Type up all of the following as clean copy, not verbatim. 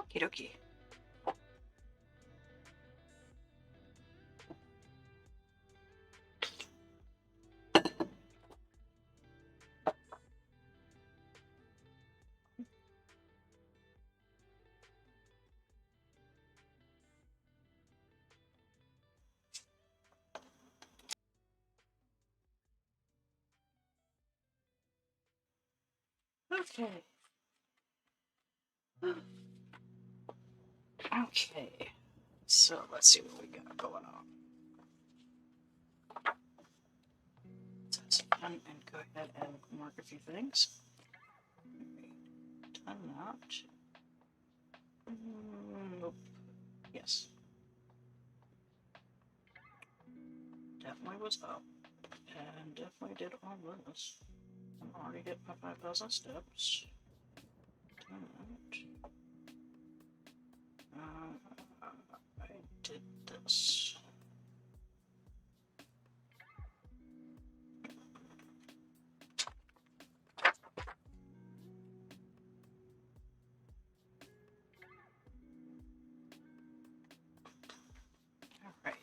Okie dokie. Okay. Okay. So let's see what we got going on. Let's done and go ahead and mark a few things. Done that. Nope. Yes. Definitely was up. And definitely did all this. I'm already hit my 5,000 steps. Done that. I did this. All right.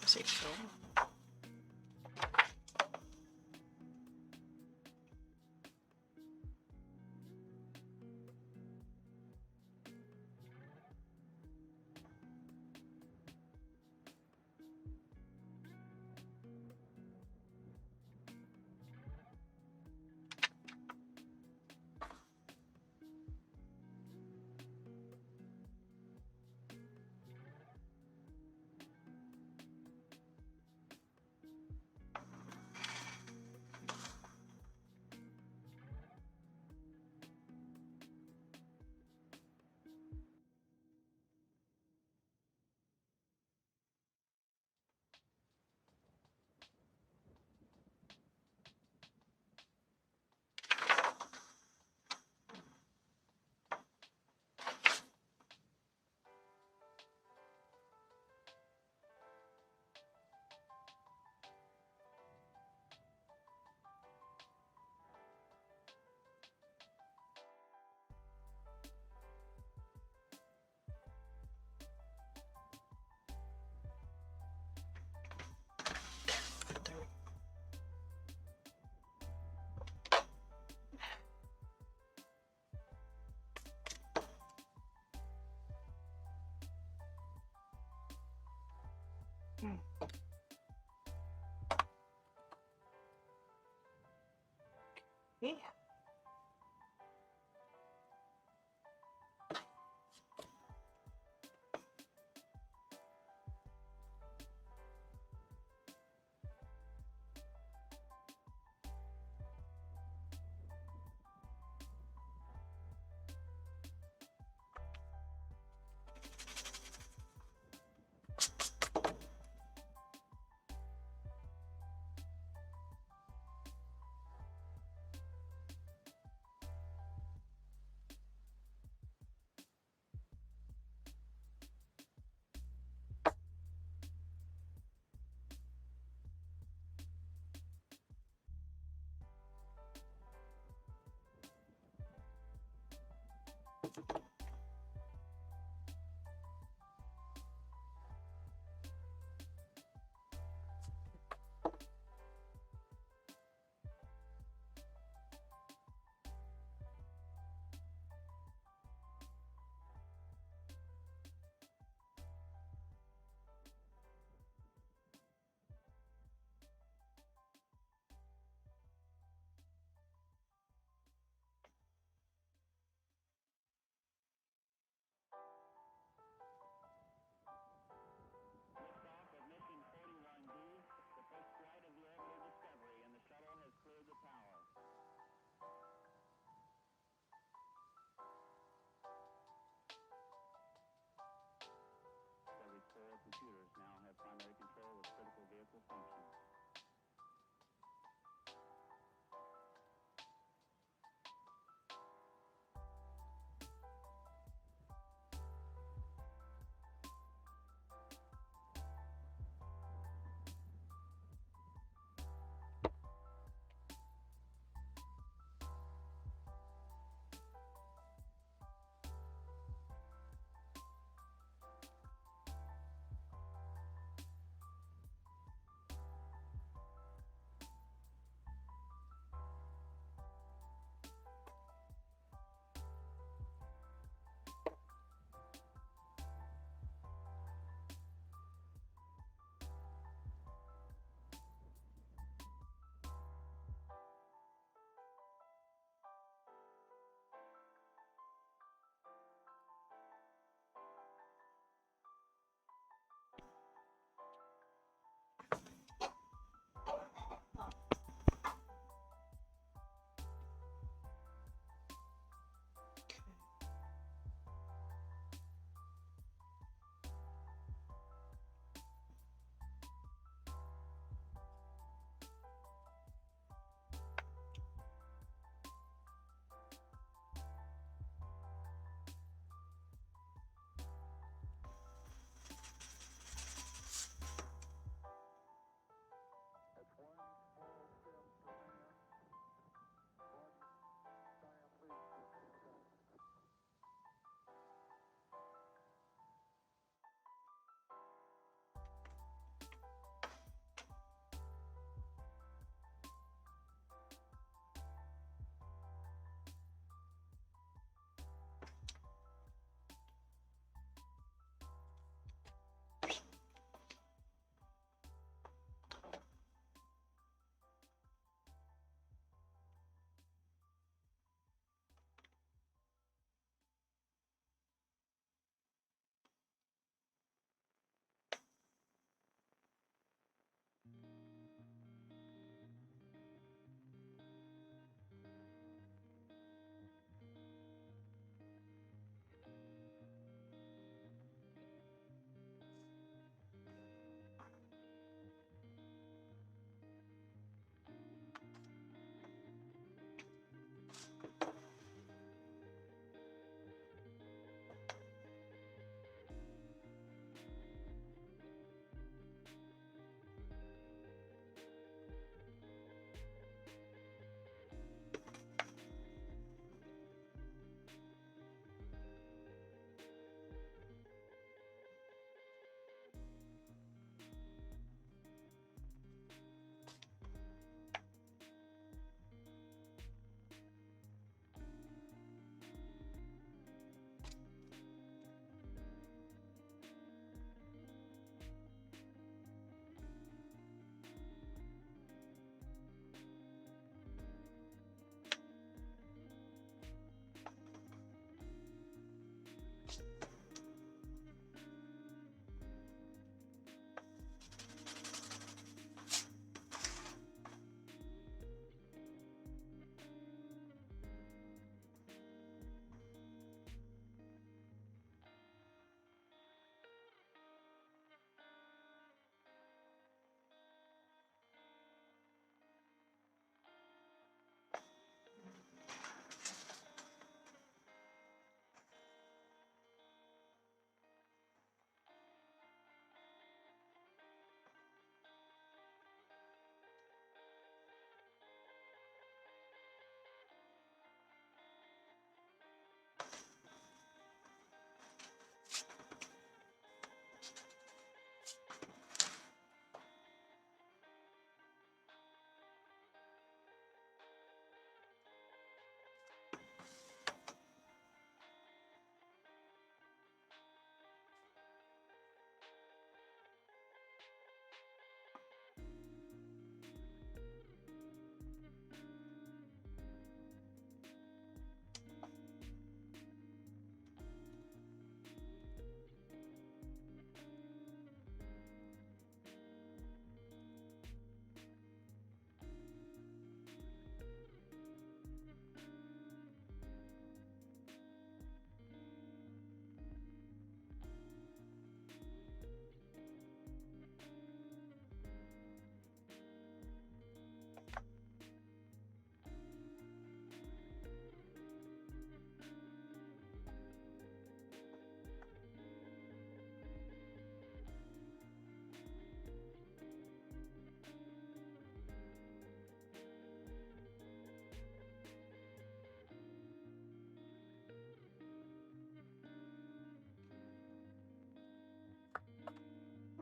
Is it Phil? There we go. Yeah.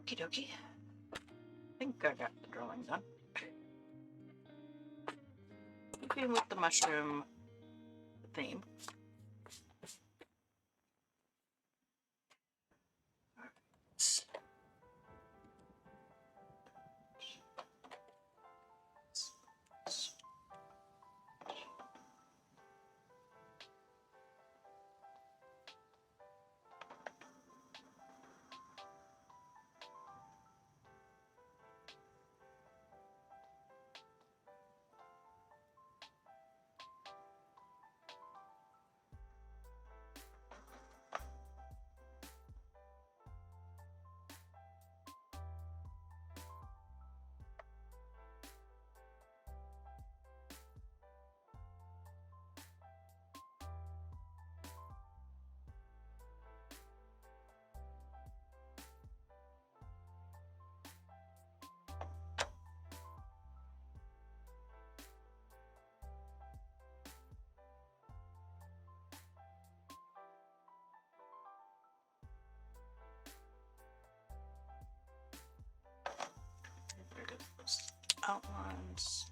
Okie dokie. I think I got the drawing done. Keeping with the mushroom theme. Outlines.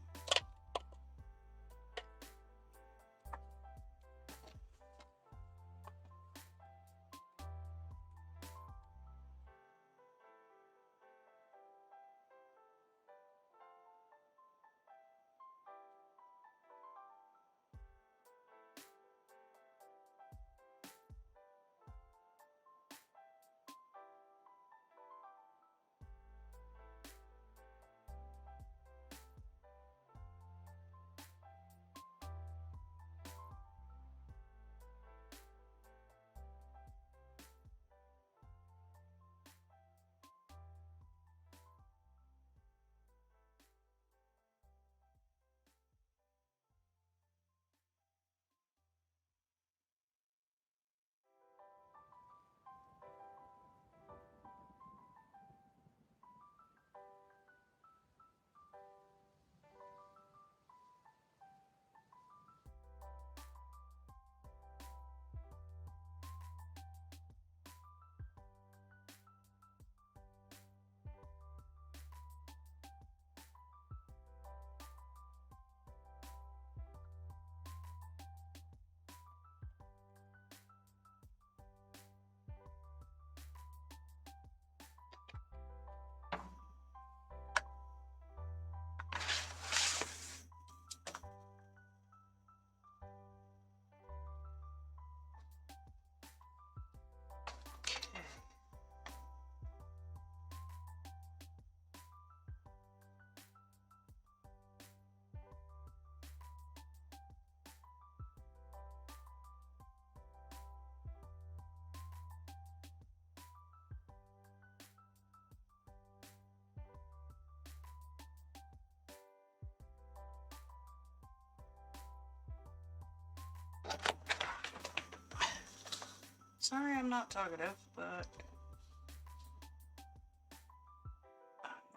Sorry I'm not talkative, but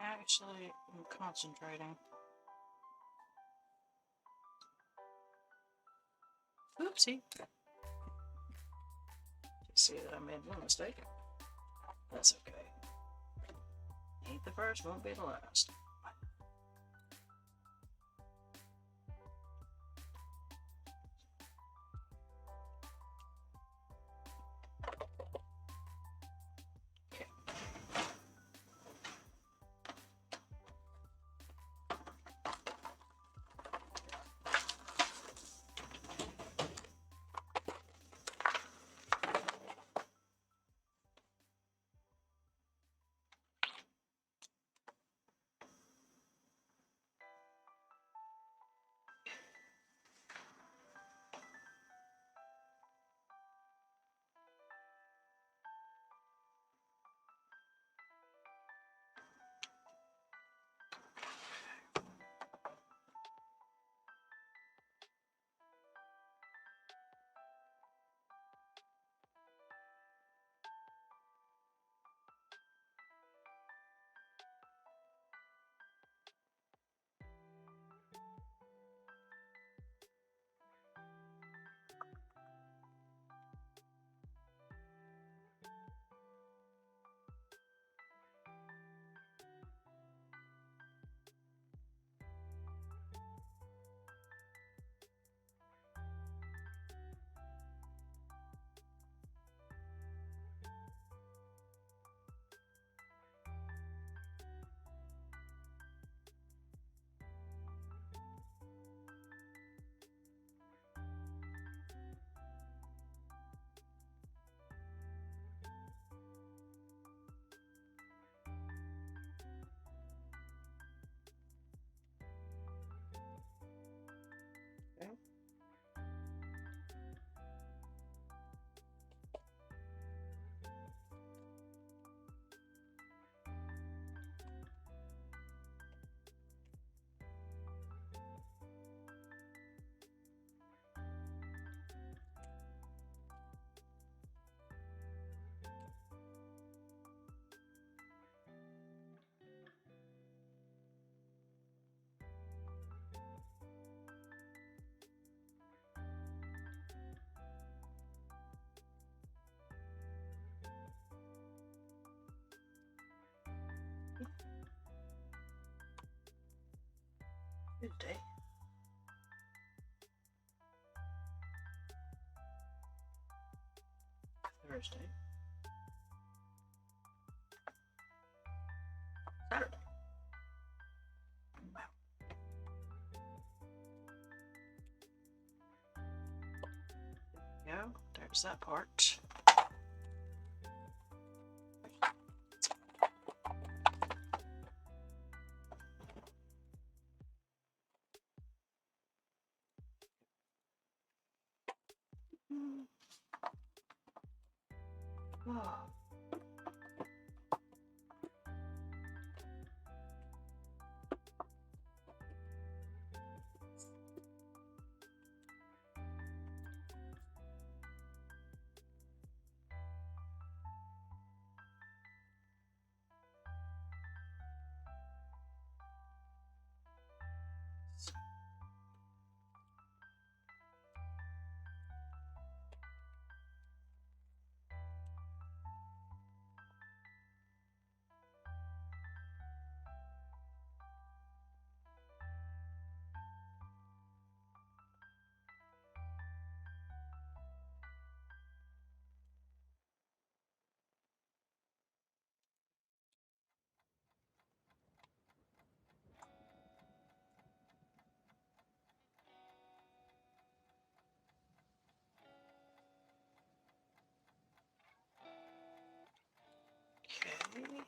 actually I'm concentrating. Oopsie. Just see that I made one mistake. That's okay. Ain't the first, won't be the last. Tuesday. Thursday. Saturday. Wow. There we go. There's that part. Oh. Okay.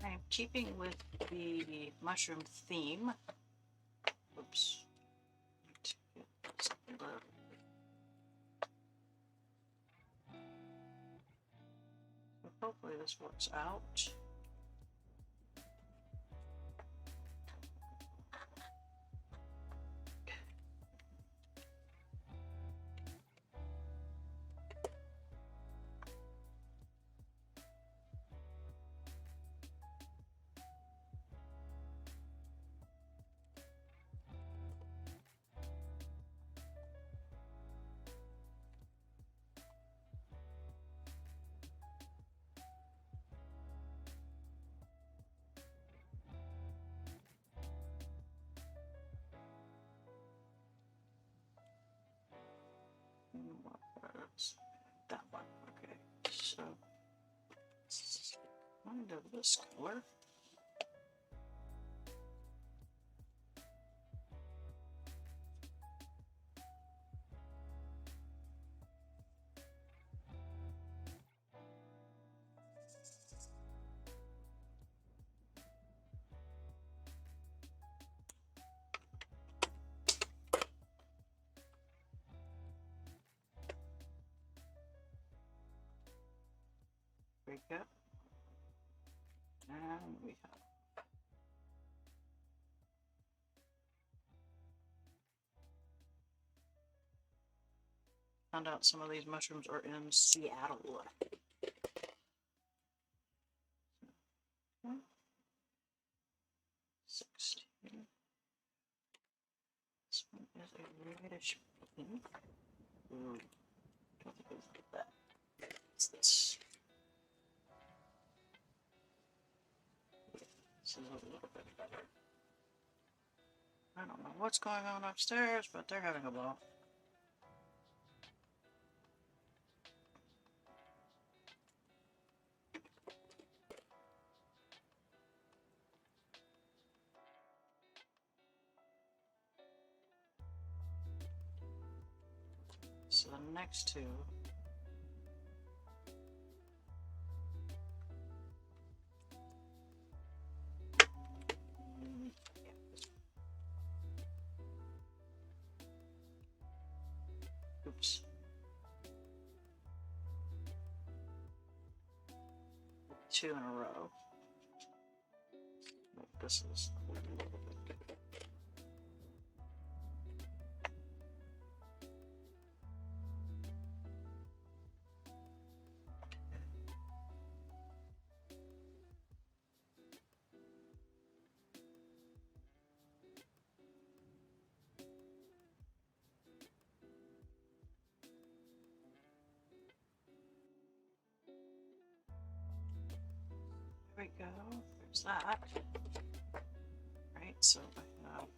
I'm keeping with the mushroom theme. Oops. Hopefully this works out. That one. Okay. So kind of this color. Break up. And we have found out some of these mushrooms are in Seattle. 16. This one is a reddish pink. Ooh, don't think it was like that. What's this? This is a little bit better. I don't know what's going on upstairs, but they're having a ball. So the next two. Oops. 2 in a row. this is a little bit difficult. There we go. There's that. Right, so I have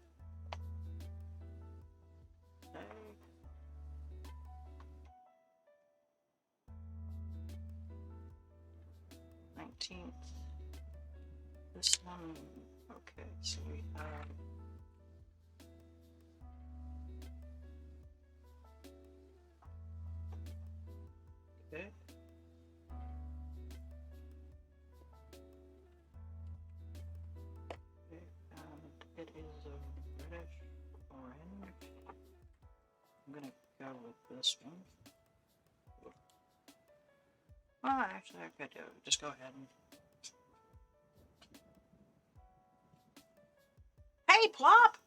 egg. 19th. This one. Okay, so we have okay. And it is a reddish orange. I'm gonna go with this one. Well, actually, I could just go ahead and. Hey, Plop!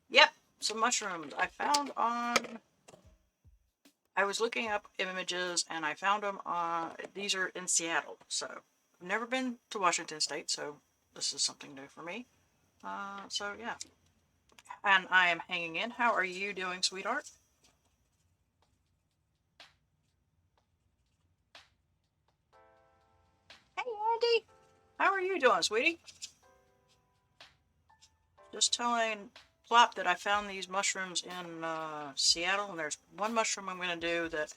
Yep, some mushrooms I found on. I was looking up images and I found them on. These are in Seattle, so I've never been to Washington State, so this is something new for me. So yeah. And I am hanging in. How are you doing, sweetheart? Hey, Andy. How are you doing, sweetie? Just telling Plop that I found these mushrooms in Seattle, and there's one mushroom I'm going to do that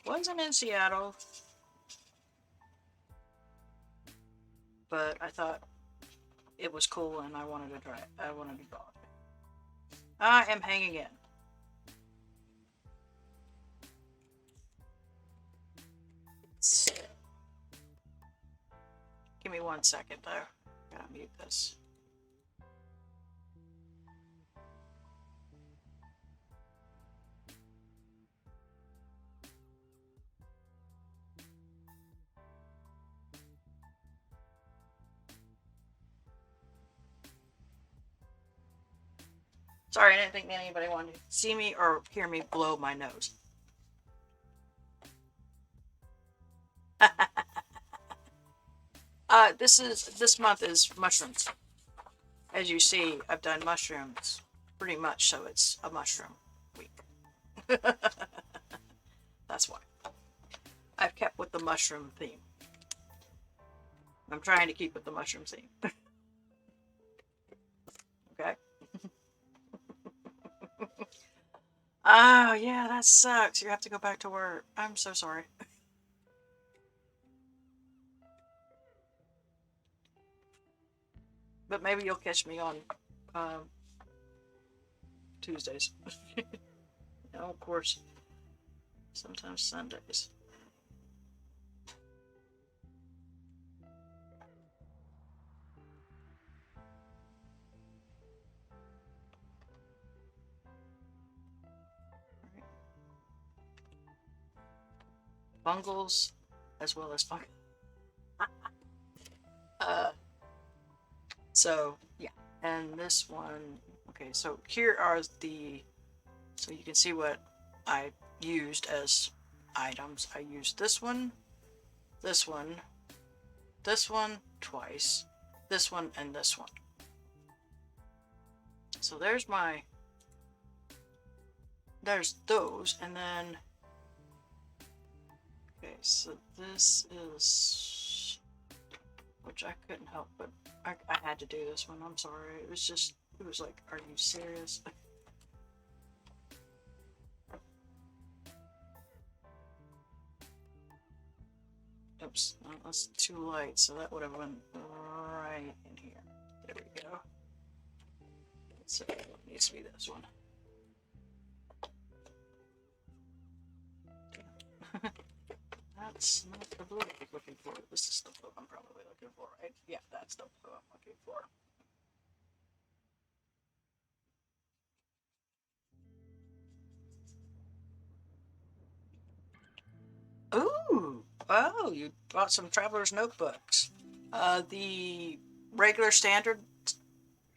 wasn't in Seattle, but I thought it was cool and I wanted to try it. I wanted to draw it. I am hanging in. Give me 1 second though. Gotta mute this. Sorry, I didn't think anybody wanted to see me or hear me blow my nose. This month is mushrooms. As you see, I've done mushrooms pretty much, so it's a mushroom week. That's why. I've kept with the mushroom theme. I'm trying to keep with the mushroom theme. Okay? Oh, yeah, that sucks. You have to go back to work. I'm so sorry. But maybe you'll catch me on Tuesdays. No, of course. Sometimes Sundays. Fungals as well as fungus. So yeah, and this one. Okay, so here are the. So you can see what I used as items. I used this one, this one, this one twice, this one, and this one. So there's my. There's those, and then. Okay, so this is. Which I couldn't help, but I had to do this one. I'm sorry. It was just. It was like, are you serious? Oops, well, that's too light, so that would have went right in here. There we go. So it needs to be this one. That's not the blue I was looking for. This is the blue I'm probably looking for, right? Yeah, that's the blue I'm looking for. Ooh! Oh, you bought some Traveler's Notebooks. The regular standard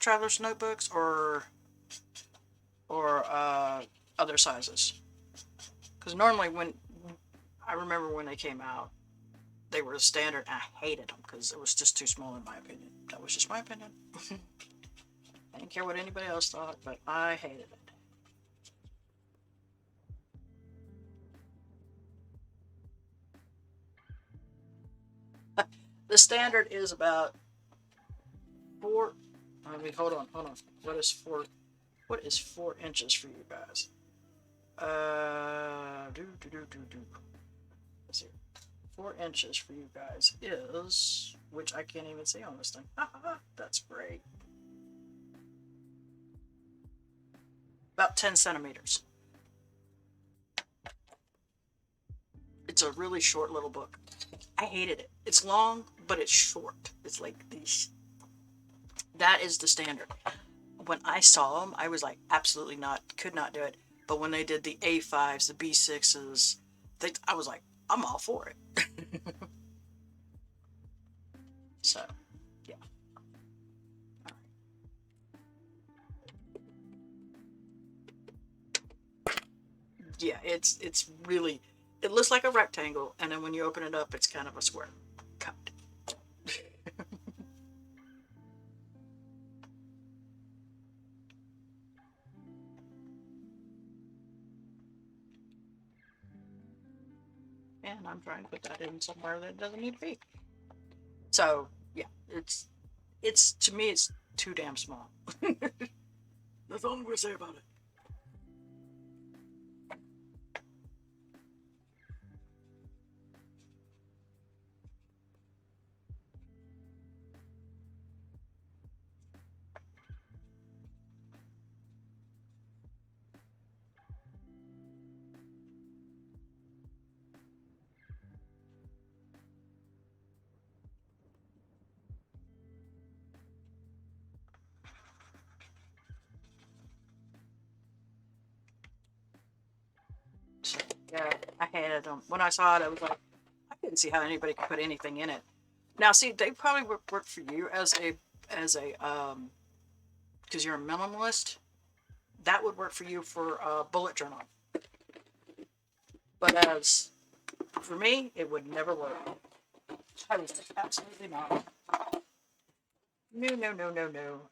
traveler's notebooks or other sizes? Because normally when I remember when they came out, they were standard. And I hated them because it was just too small in my opinion. That was just my opinion. I didn't care what anybody else thought, but I hated it. The standard is about 4. I mean, hold on. What is 4? What is 4 inches for you guys? Let's see. 4 inches for you guys is, which I can't even see on this thing. That's great. About 10 centimeters. It's a really short little book. I hated it. It's long, but it's short. It's like these. That is the standard. When I saw them, I was like, absolutely not, could not do it. But when they did the A5s, the B6s, I was like, I'm all for it. So, yeah. All right. Yeah, it's really, it looks like a rectangle, and then when you open it up, it's kind of a square. Cut. And I'm trying to put that in somewhere that it doesn't need to be. So, yeah, it's to me, it's too damn small. That's all I'm going to say about it. So, yeah, I hated them. When I saw it, I was like, I couldn't see how anybody could put anything in it. Now, see, they probably would work for you as a because you're a minimalist. That would work for you for a bullet journal. But as for me, it would never work. I was like, absolutely not. No, no, no, no, no.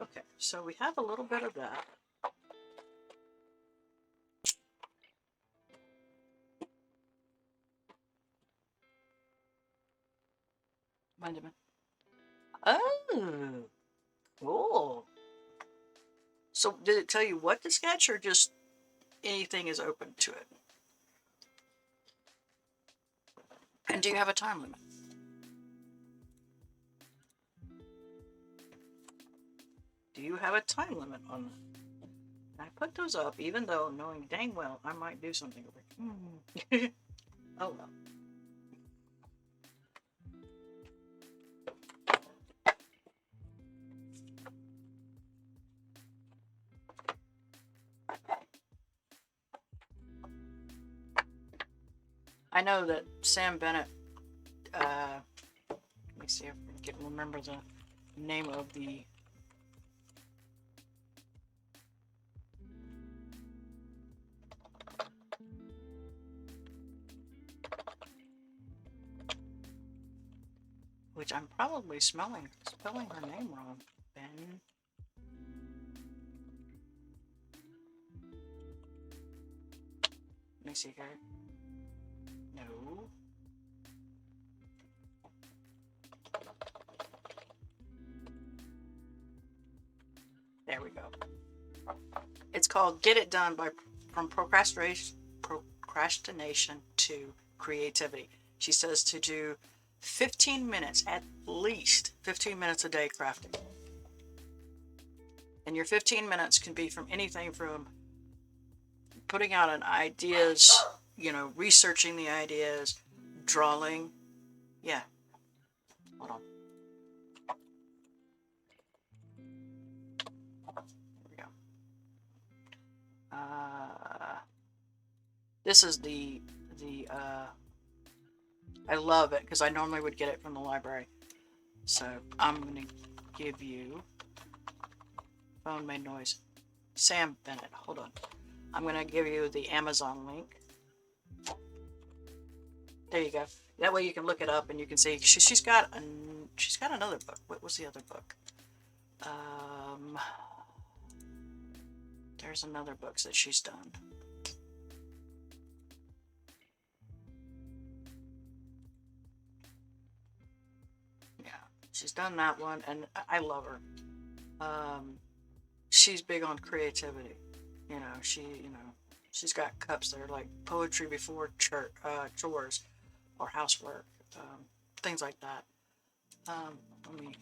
Okay, so we have a little bit of that. Mind a minute. Oh, cool. So did it tell you what to sketch or just anything is open to it? And do you have a time limit? Do you have a time limit on them? I put those up even though knowing dang well I might do something over here. Oh well. I know that Sam Bennett, let me see if I can remember the name of the which I'm probably spelling her name wrong. Ben. Let me see here. No. There we go. It's called Get It Done by From Procrastination to Creativity. She says to do 15 minutes, at least 15 minutes a day crafting. And your 15 minutes can be from anything from putting out an ideas, researching the ideas, drawing. Yeah. Hold on. There we go. This is the I love it because I normally would get it from the library. So I'm going to give you, phone made noise, Sam Bennett, hold on. I'm going to give you the Amazon link. There you go. That way you can look it up and you can see she's got another book. What was the other book? There's another book that she's done. Yeah, she's done that one, and I love her. She's big on creativity. She's got cups that are like poetry before chores or housework, things like that. Let me.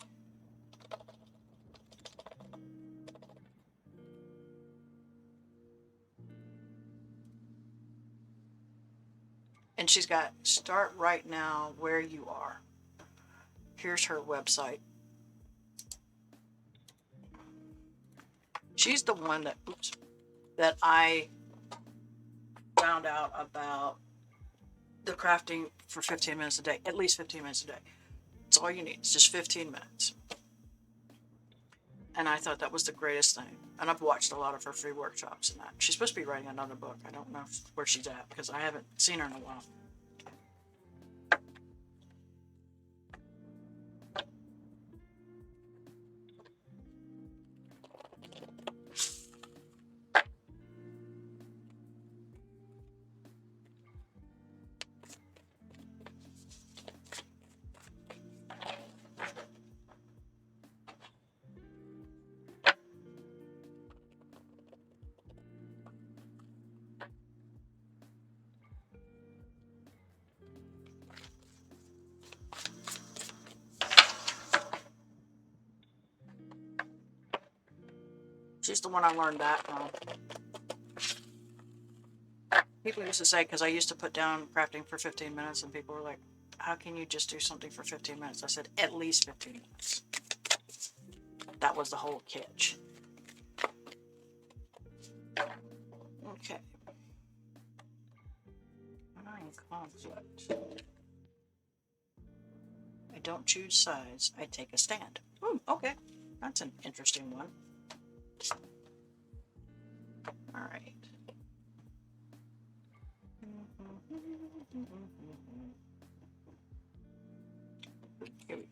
And she's got start right now where you are. Here's her website. She's the one that I found out about the crafting for 15 minutes a day, at least 15 minutes a day. It's all you need. It's just 15 minutes. And I thought that was the greatest thing. And I've watched a lot of her free workshops and that. She's supposed to be writing another book. I don't know where she's at because I haven't seen her in a while. She's the one I learned that from. People used to say, because I used to put down crafting for 15 minutes, and people were like, how can you just do something for 15 minutes? I said, at least 15 minutes. That was the whole catch. Okay. Conflict. I don't choose sides, I take a stand. Okay. That's an interesting one. All right. Here we go.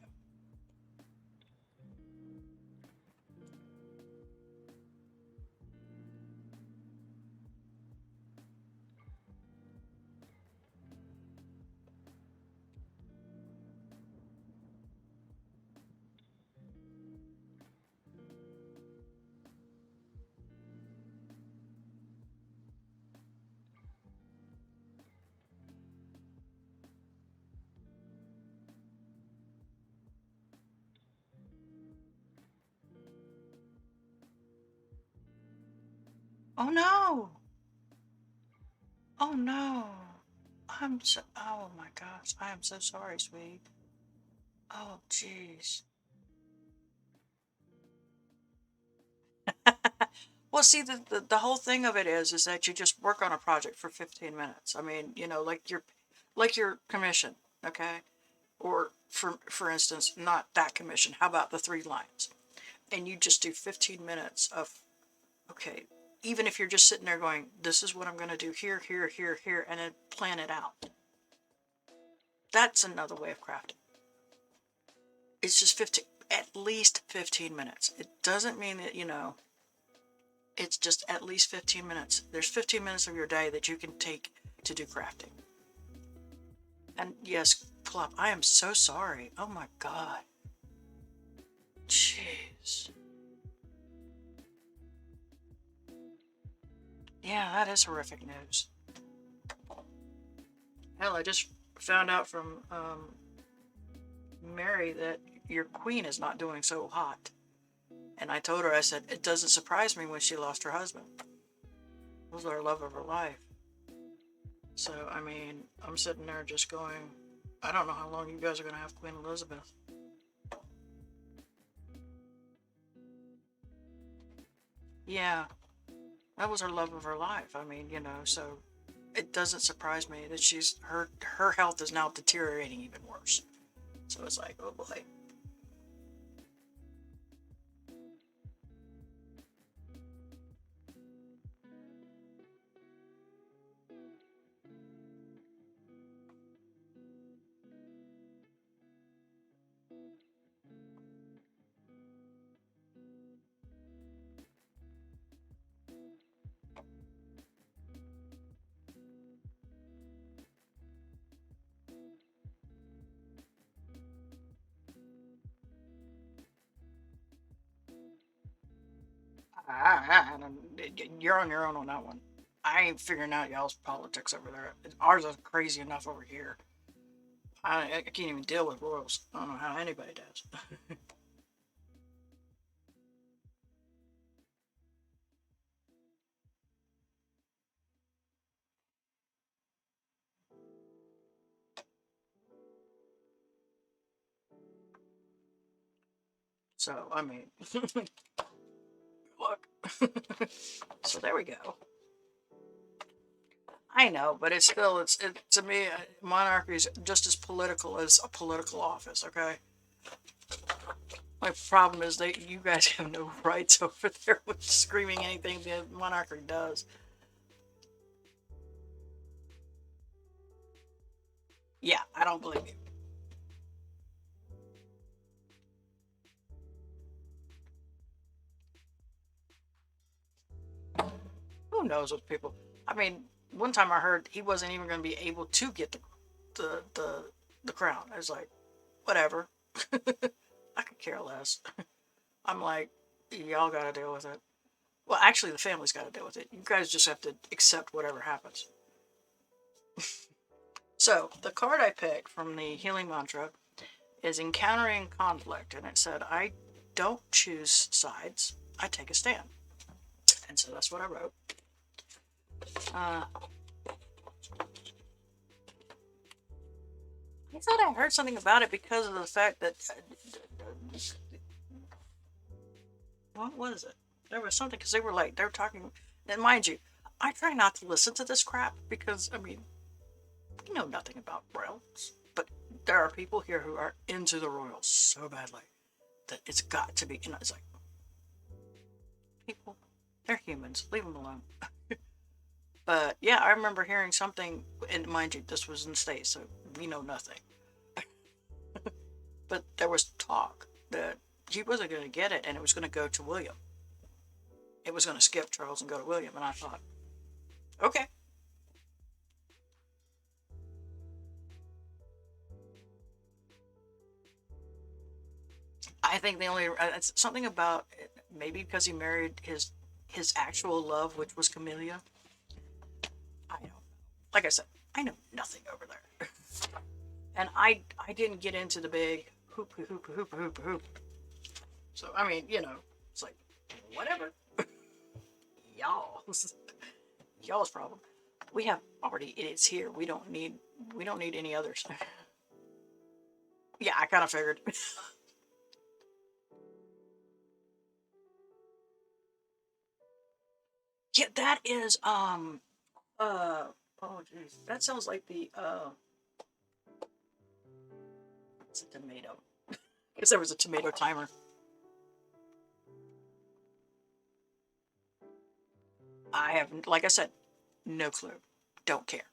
Oh no! Oh no! Oh my gosh, I am so sorry, sweetie. Oh jeez. Well, see, the whole thing of it is that you just work on a project for 15 minutes. I mean, like your commission, okay? Or for instance, not that commission. How about the 3 lines? And you just do 15 minutes of, okay, even if you're just sitting there going, this is what I'm going to do here, here, here, here, and then plan it out. That's another way of crafting. It's just at least 15 minutes. It doesn't mean that, it's just at least 15 minutes. There's 15 minutes of your day that you can take to do crafting. And yes, Plop, I am so sorry. Oh my God. Jeez. Yeah, that is horrific news. Hell, I just found out from Mary that your queen is not doing so hot. And I told her, I said, it doesn't surprise me when she lost her husband. It was our love of her life. So, I mean, I'm sitting there just going, I don't know how long you guys are going to have Queen Elizabeth. Yeah, that was her love of her life. I mean, so it doesn't surprise me that her health is now deteriorating even worse. So it's like, oh boy. You're on your own on that one. I ain't figuring out y'all's politics over there. Ours is crazy enough over here. I can't even deal with royals. I don't know how anybody does. So, I mean, look. So there we go. I know, but it's still, to me, monarchy is just as political as a political office, okay? My problem is that you guys have no rights over there with screaming anything the monarchy does. Yeah, I don't believe you. Who knows what people? I mean, one time I heard he wasn't even going to be able to get the the the crown. I was like, whatever. I could care less. I'm like, y'all got to deal with it. Well, actually, the family's got to deal with it. You guys just have to accept whatever happens. So, the card I picked from the healing mantra is encountering conflict, and it said, I don't choose sides, I take a stand. And so that's what I wrote. I thought I heard something about it because of the fact that. What was it? There was something because they were talking. And mind you, I try not to listen to this crap because, I mean, we know nothing about royals. But there are people here who are into the royals so badly that it's got to be. You know, it's like, people, they're humans. Leave them alone. But yeah, I remember hearing something, and mind you, this was in the States, so we know nothing. But there was talk that he wasn't going to get it, and it was going to go to William. It was going to skip Charles and go to William, and I thought, okay. I think the only it's something about it, maybe because he married his actual love, which was Camellia. I know, like I said, I know nothing over there, and I didn't get into the big hoop hoop hoop hoop hoop. So I mean, it's like whatever, y'all's y'all's problem. We have already idiots here. We don't need any others. Yeah, I kind of figured. Yeah, that is oh jeez, that sounds like the it's a tomato because there was a tomato timer. I have, like I said, no clue. Don't care.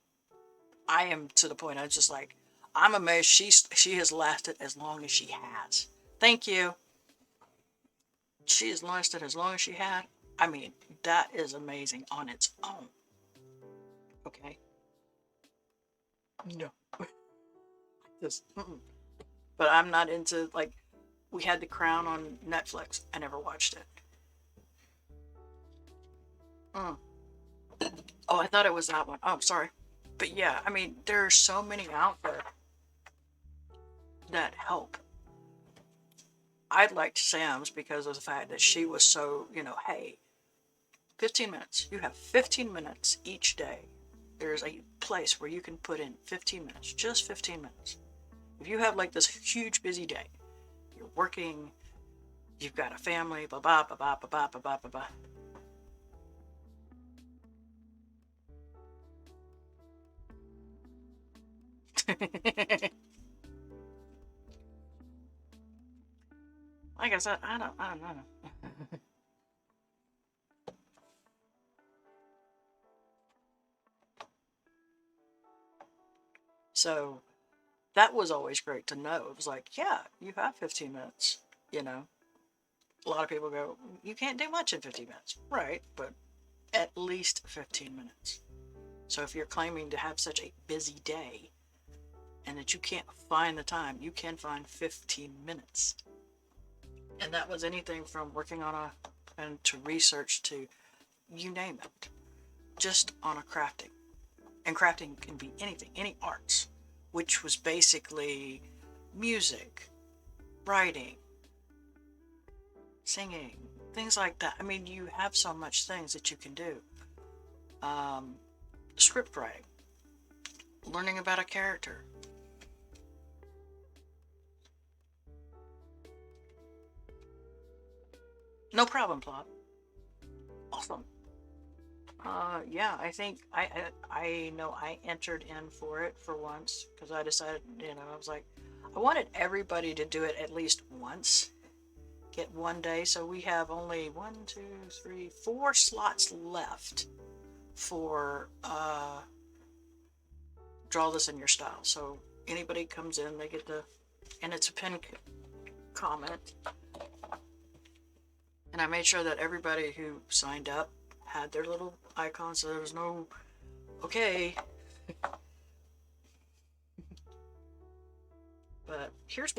I am to the point. I was just like, I'm amazed she has lasted as long as she has. Thank you. She has lasted as long as she had. I mean, that is amazing on its own. Okay. No. Just, but I'm not into like we had The Crown on Netflix. I never watched it. Mm. Oh, I thought it was that one. Oh, sorry. But yeah, I mean, there are so many out there that help. I liked Sam's because of the fact that she was so, hey, 15 minutes. You have 15 minutes each day. There's a place where you can put in 15 minutes, just 15 minutes. If you have like this huge busy day, you're working, you've got a family, blah, blah, blah, blah, blah, blah, blah, blah, blah. Like I said, I don't know. So that was always great to know. It was like, yeah, you have 15 minutes. You know, a lot of people go, you can't do much in 15 minutes. Right, but at least 15 minutes. So if you're claiming to have such a busy day and that you can't find the time, you can find 15 minutes. And that was anything from working on and to research, to you name it, just on a crafting. And crafting can be anything, any arts, which was basically music, writing, singing, things like that. I mean, you have so much things that you can do. Script writing, learning about a character. No problem, plot. Awesome. Yeah, I think I know I entered in for it for once because I decided, I was like, I wanted everybody to do it at least once, get one day. So we have only 1, 2, 3, 4 slots left for draw this in your style. So anybody comes in, they get the, and it's a pin comment. And I made sure that everybody who signed up had their little icon, so there was no, okay. But here's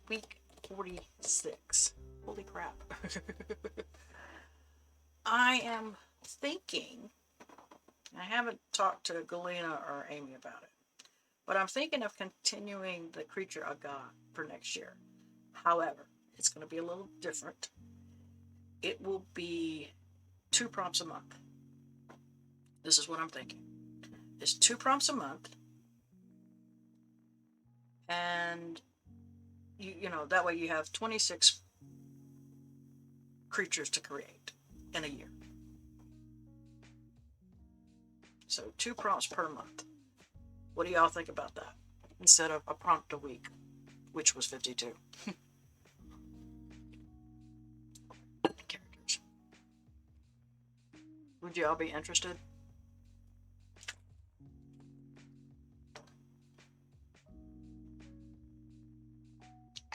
week 46. Holy crap. I am thinking, I haven't talked to Galena or Amy about it, but I'm thinking of continuing the Creature Aga for next year. However, it's going to be a little different. It will be 2 prompts a month. This is what I'm thinking. It's 2 prompts a month. And, you know, that way you have 26 creatures to create in a year. So 2 prompts per month. What do y'all think about that? Instead of a prompt a week, which was 52. Characters. Would y'all be interested?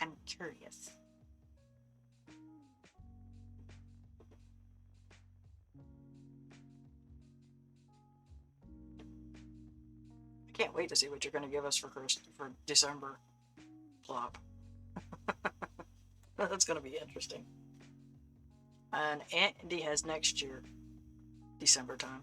I'm curious. I can't wait to see what you're going to give us for December plop. That's going to be interesting. And Andy has next year, December time.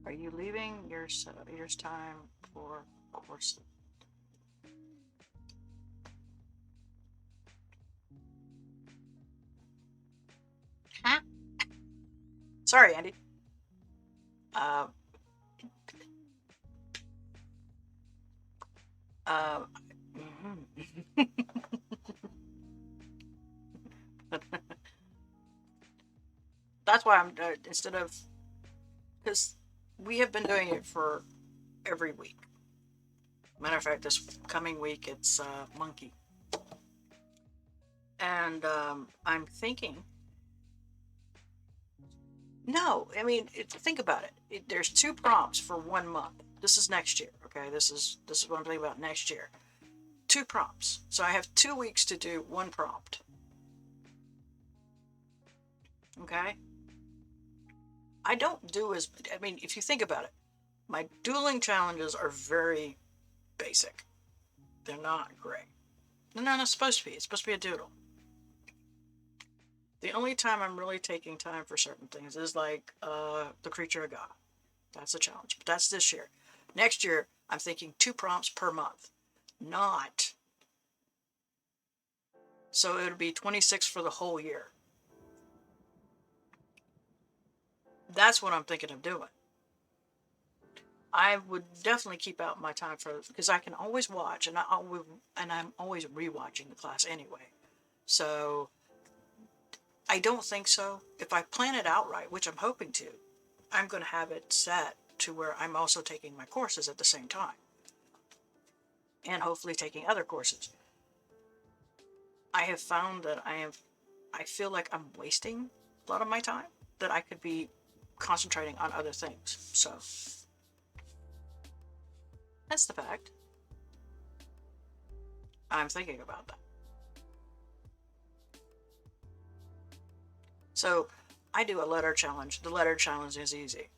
Are you leaving your time for courses? Huh? Sorry, Andy. That's why I'm instead of, because we have been doing it for every week. Matter of fact, this coming week it's monkey, and I'm thinking. No, I mean, think about it. There's 2 prompts for 1 month. This is next year, okay? This is what I'm thinking about next year. 2 prompts. So I have 2 weeks to do 1 prompt. Okay? I don't do as, I mean, if you think about it, my dueling challenges are very basic. They're not great. No, it's supposed to be. It's supposed to be a doodle. The only time I'm really taking time for certain things is like the Creature of God. That's a challenge. But that's this year. Next year, I'm thinking 2 prompts per month. Not. So it would be 26 for the whole year. That's what I'm thinking of doing. I would definitely keep out my time for, because I can always watch, and I'm always rewatching the class anyway. So I don't think so. If I plan it out right, which I'm hoping to, I'm going to have it set to where I'm also taking my courses at the same time. And hopefully taking other courses. I have found that I feel like I'm wasting a lot of my time that I could be concentrating on other things. So that's the fact. I'm thinking about that. So I do a letter challenge. The letter challenge is easy.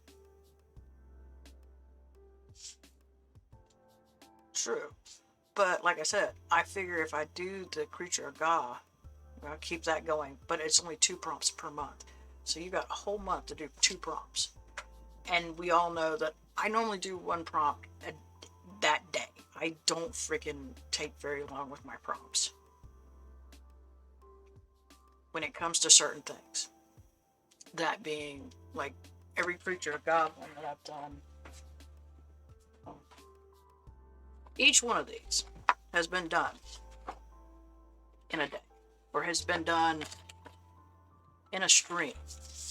True. But like I said, I figure if I do the Creature of God, I'll keep that going. But it's only 2 prompts per month. So you got a whole month to do 2 prompts. And we all know that I normally do 1 prompt that day. I don't freaking take very long with my prompts when it comes to certain things. That being like every Creature of God one that I've done. Each one of these has been done in a day, or has been done in a stream,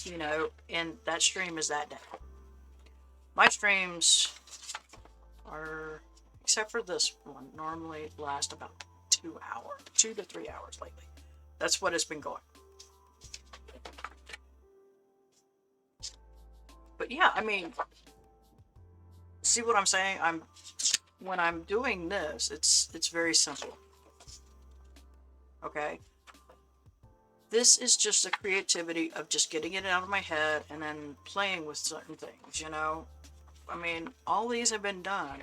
you know, and that stream is that day. My streams are, except for this one, normally last about 2 hours, 2 to 3 hours lately. That's what it's been going. But yeah, I mean, see what I'm saying? When I'm doing this, it's very simple. Okay? This is just the creativity of just getting it out of my head and then playing with certain things, you know? I mean, all these have been done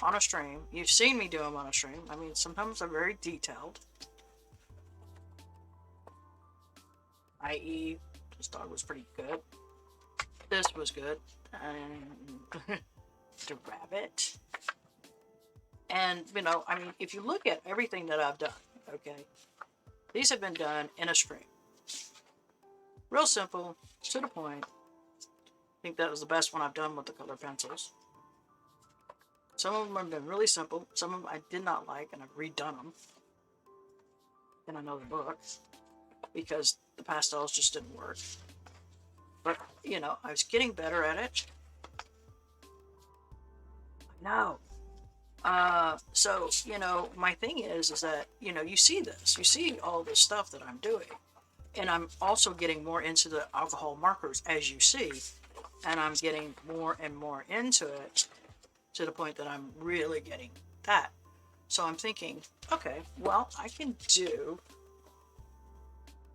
on a stream. You've seen me do them on a stream. I mean, sometimes they're very detailed. I.e., this dog was pretty good. This was good. And the rabbit. And, you know, I mean, if you look at everything that I've done, okay, these have been done in a stream. Real simple, to the point. I think that was the best one I've done with the color pencils. Some of them have been really simple. Some of them I did not like, and I've redone them in another book because the pastels just didn't work. But, you know, I was getting better at it. No. So, you know, my thing is that, you know, you see this. You see all this stuff that I'm doing. And I'm also getting more into the alcohol markers, as you see. And I'm getting more and more into it to the point that I'm really getting that. So I'm thinking, okay, well, I can do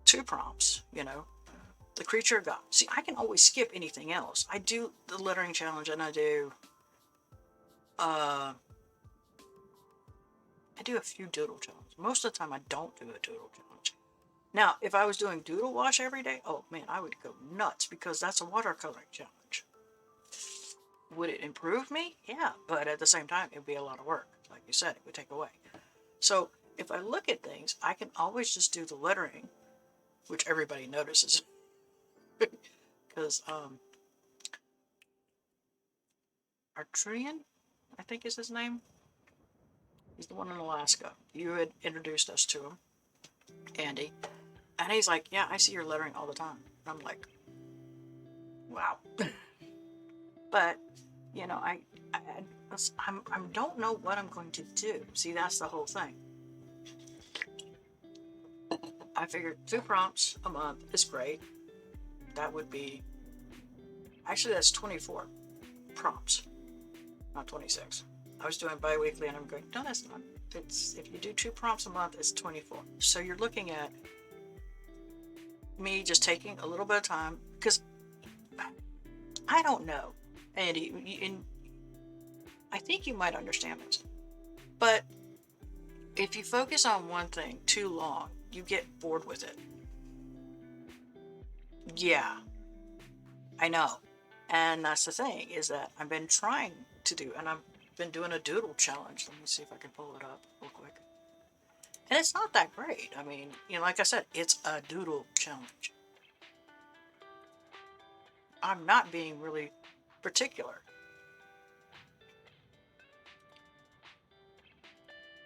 2 prompts, you know. The Creature of God. See, I can always skip anything else. I do the lettering challenge, and I do a few doodle challenges. Most of the time, I don't do a doodle challenge. Now, if I was doing doodle wash every day, oh man, I would go nuts because that's a watercoloring challenge. Would it improve me? Yeah, but at the same time, it would be a lot of work. Like you said, it would take away. So if I look at things, I can always just do the lettering, which everybody notices. Because Arturian, I think is his name. He's the one in Alaska. You had introduced us to him, Andy. And he's like, yeah, I see your lettering all the time. And I'm like, wow. But, you know, I don't know what I'm going to do. See, that's the whole thing. I figured 2 prompts a month is great. That would be, actually that's 24 prompts, not 26. I was doing bi-weekly and I'm going, no, that's not. It's, if you do 2 prompts a month, it's 24. So you're looking at me just taking a little bit of time, because I don't know, Andy, and I think you might understand this, but if you focus on one thing too long, you get bored with it. Yeah, I know. And that's the thing, is that I've been trying to do, and I've been doing a doodle challenge. Let me see if I can pull it up real quick. And it's not that great. I mean, you know, like I said, it's a doodle challenge. I'm not being really particular.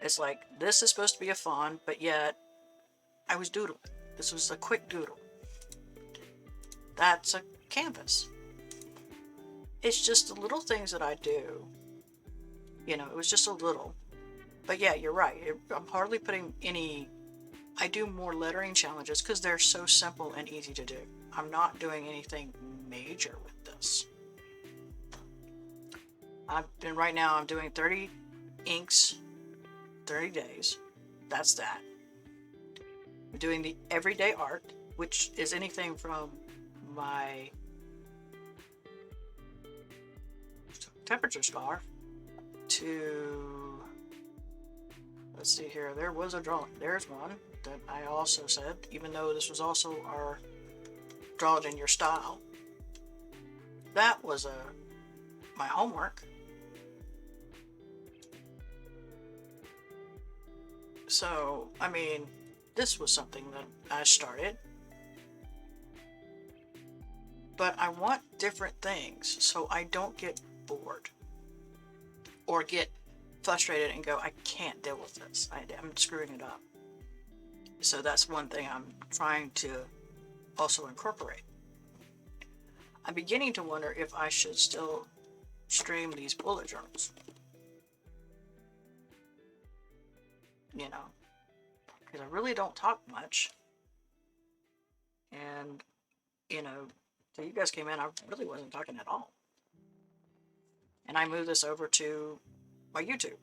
It's like, this is supposed to be a fawn, but yet I was doodling. This was a quick doodle. That's a canvas. It's just the little things that I do. You know, it was just a little. But yeah, you're right. I'm hardly putting any I do more lettering challenges because they're so simple and easy to do. I'm not doing anything major with this. Right now I'm doing 30 inks, 30 days. That's that. I'm doing the everyday art, which is anything from my temperature scarf to, let's see here, there was a drawing. There's one that I also said, even though this was also our draw it in your style. That was my homework. So, I mean, this was something that I started. But I want different things so I don't get bored or get frustrated and go, I can't deal with this. I'm screwing it up. So that's one thing I'm trying to also incorporate. I'm beginning to wonder if I should still stream these bullet journals. You know, because I really don't talk much. And, you know, so you guys came in, I really wasn't talking at all. And I moved this over to my YouTube.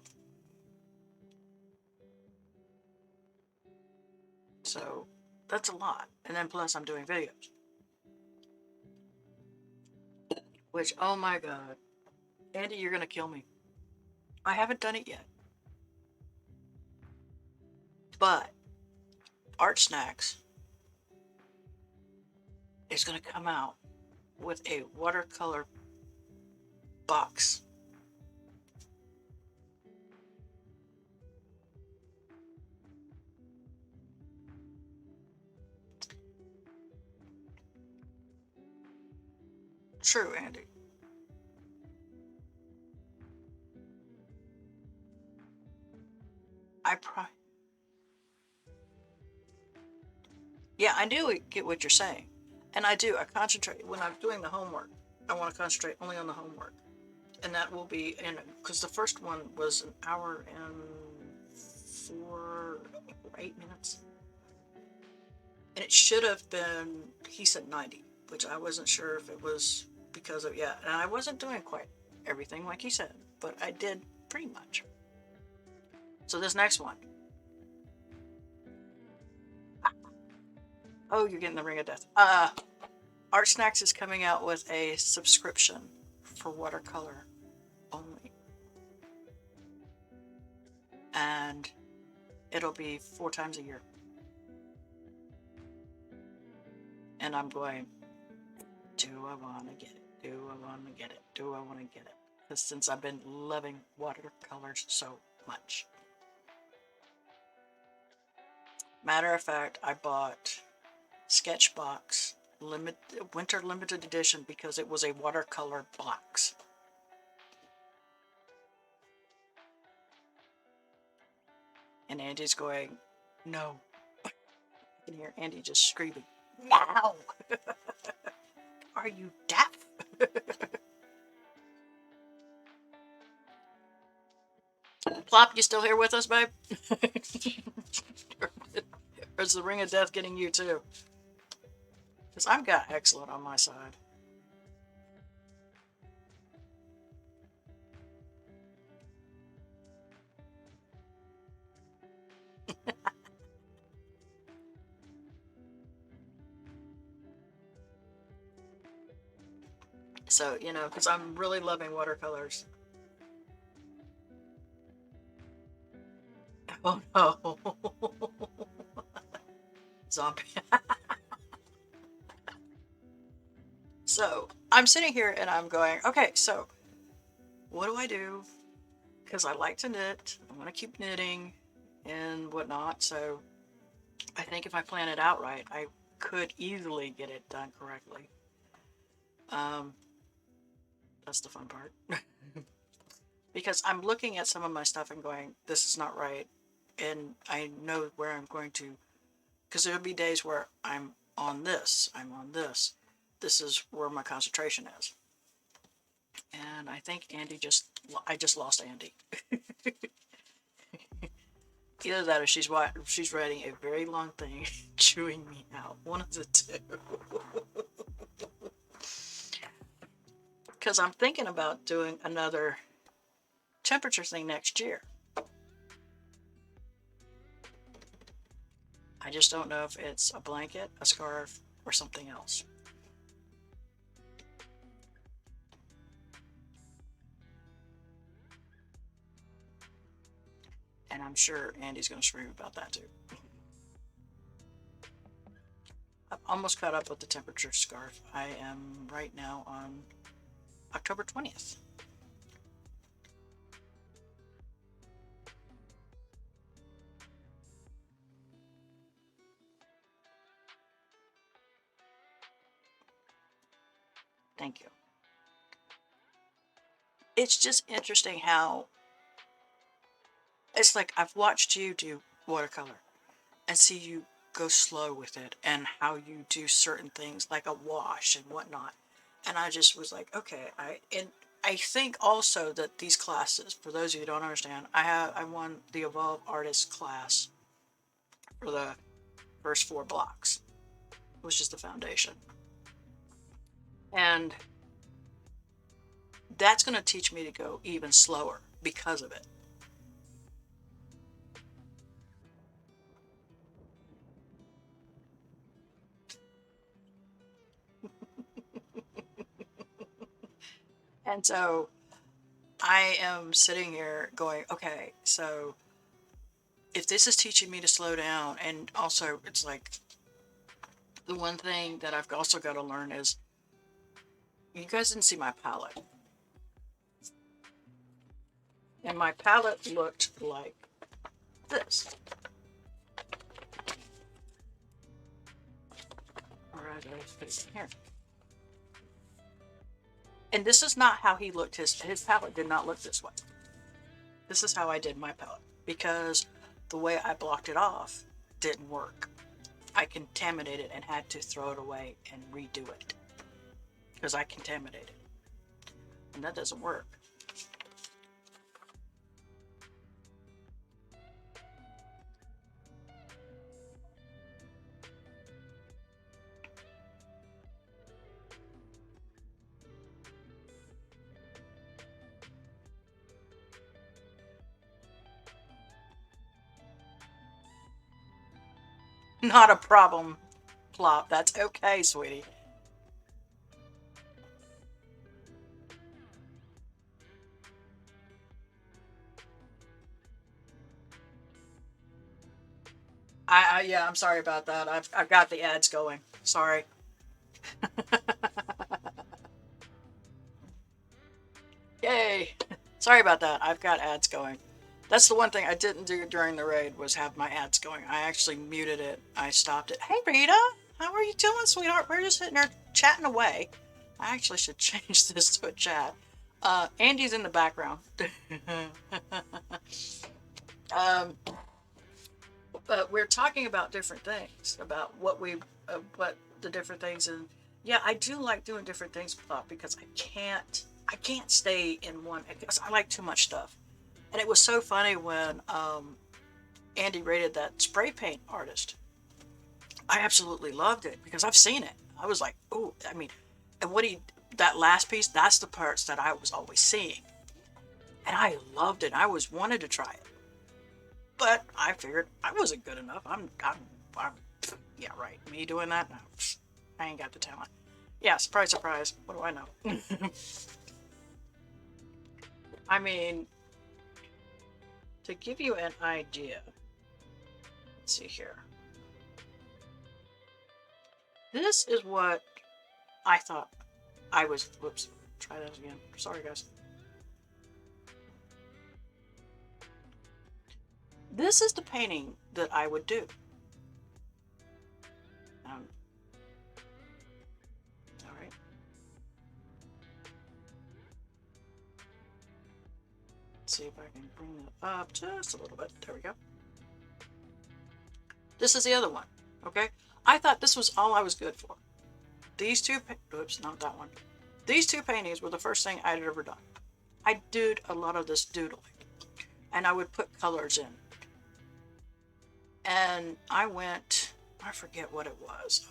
So that's a lot. And then plus I'm doing videos. Which, oh my God. Andy, you're going to kill me. I haven't done it yet. But Art Snacks is going to come out with a watercolor box. True, Andy. Yeah, I do get what you're saying. And I do. I concentrate when I'm doing the homework. I want to concentrate only on the homework. And that will be in, because the first one was an hour and 8 minutes. And it should have been, he said 90, which I wasn't sure if it was because of, yeah. And I wasn't doing quite everything like he said, but I did pretty much. So this next one. Oh, you're getting the Ring of Death. Art Snacks is coming out with a subscription for watercolor only. And it'll be 4 times a year. And I'm going, do I want to get it? Do I want to get it? Do I want to get it? Because since I've been loving watercolors so much. Matter of fact, I bought Sketchbox Winter Limited Edition because it was a watercolor box. And Andy's going, no. I can hear Andy just screaming, no! Are you deaf? Plop, you still here with us, babe? Or is the Ring of Death getting you too? Because I've got excellent on my side. So, you know, because I'm really loving watercolors. Oh no. Zombie. So, I'm sitting here and I'm going, okay, so what do I do? Because I like to knit. I want to keep knitting and whatnot. So, I think if I plan it out right, I could easily get it done correctly. That's the fun part. Because I'm looking at some of my stuff and going, this is not right. And I know where I'm going to, because there'll be days where I'm on this, I'm on this. This is where my concentration is. And I think I just lost Andy. Either that or she's writing a very long thing, chewing me out. One of the two. Because I'm thinking about doing another temperature thing next year. I just don't know if it's a blanket, a scarf, or something else. And I'm sure Andy's going to scream about that too. I've almost caught up with the temperature scarf. I am right now on October 20th. Thank you. It's just interesting how it's like I've watched you do watercolor and see you go slow with it and how you do certain things like a wash and whatnot. And I just was like, okay, I think also that these classes, for those of you who don't understand, I won the Evolve Artist class for the first 4 blocks. It was just the foundation. And that's going to teach me to go even slower because of it. And so I am sitting here going, okay, so if this is teaching me to slow down, and also it's like the one thing that I've also got to learn is, you guys didn't see my palette. And my palette looked like this. All right, let's put it here. And this is not how he looked. His palette did not look this way. This is how I did my palette, because the way I blocked it off didn't work. I contaminated it and had to throw it away and redo it because I contaminated it, and that doesn't work. Not a problem, Plop. That's okay, sweetie. Yeah, I'm sorry about that. I've got the ads going. Sorry. Yay. Sorry about that. I've got ads going. That's the one thing I didn't do during the raid, was have my ads going. I actually muted it. I stopped it. Hey, Rita. How are you doing, sweetheart? We're just sitting there chatting away. I actually should change this to a chat. Andy's in the background. But we're talking about different things, about what the different things, and yeah, I do like doing different things, because I can't stay in one. I like too much stuff. And it was so funny when Andy rated that spray paint artist. I absolutely loved it because I've seen it. I was like, oh, I mean, and that last piece, that's the parts that I was always seeing. And I loved it. I always wanted to try it. But I figured I wasn't good enough. Yeah, right. Me doing that? No, I ain't got the talent. Yeah, surprise, surprise. What do I know? I mean, to give you an idea, let's see here. This is what I thought I was. Whoops. Try that again. Sorry, guys. This is the painting that I would do. All right. Let's see if I can bring that up just a little bit. There we go. This is the other one. Okay. I thought this was all I was good for. These two. Oops, not that one. These 2 paintings were the first thing I'd ever done. I did a lot of this doodling, and I would put colors in. And I went, I forget what it was.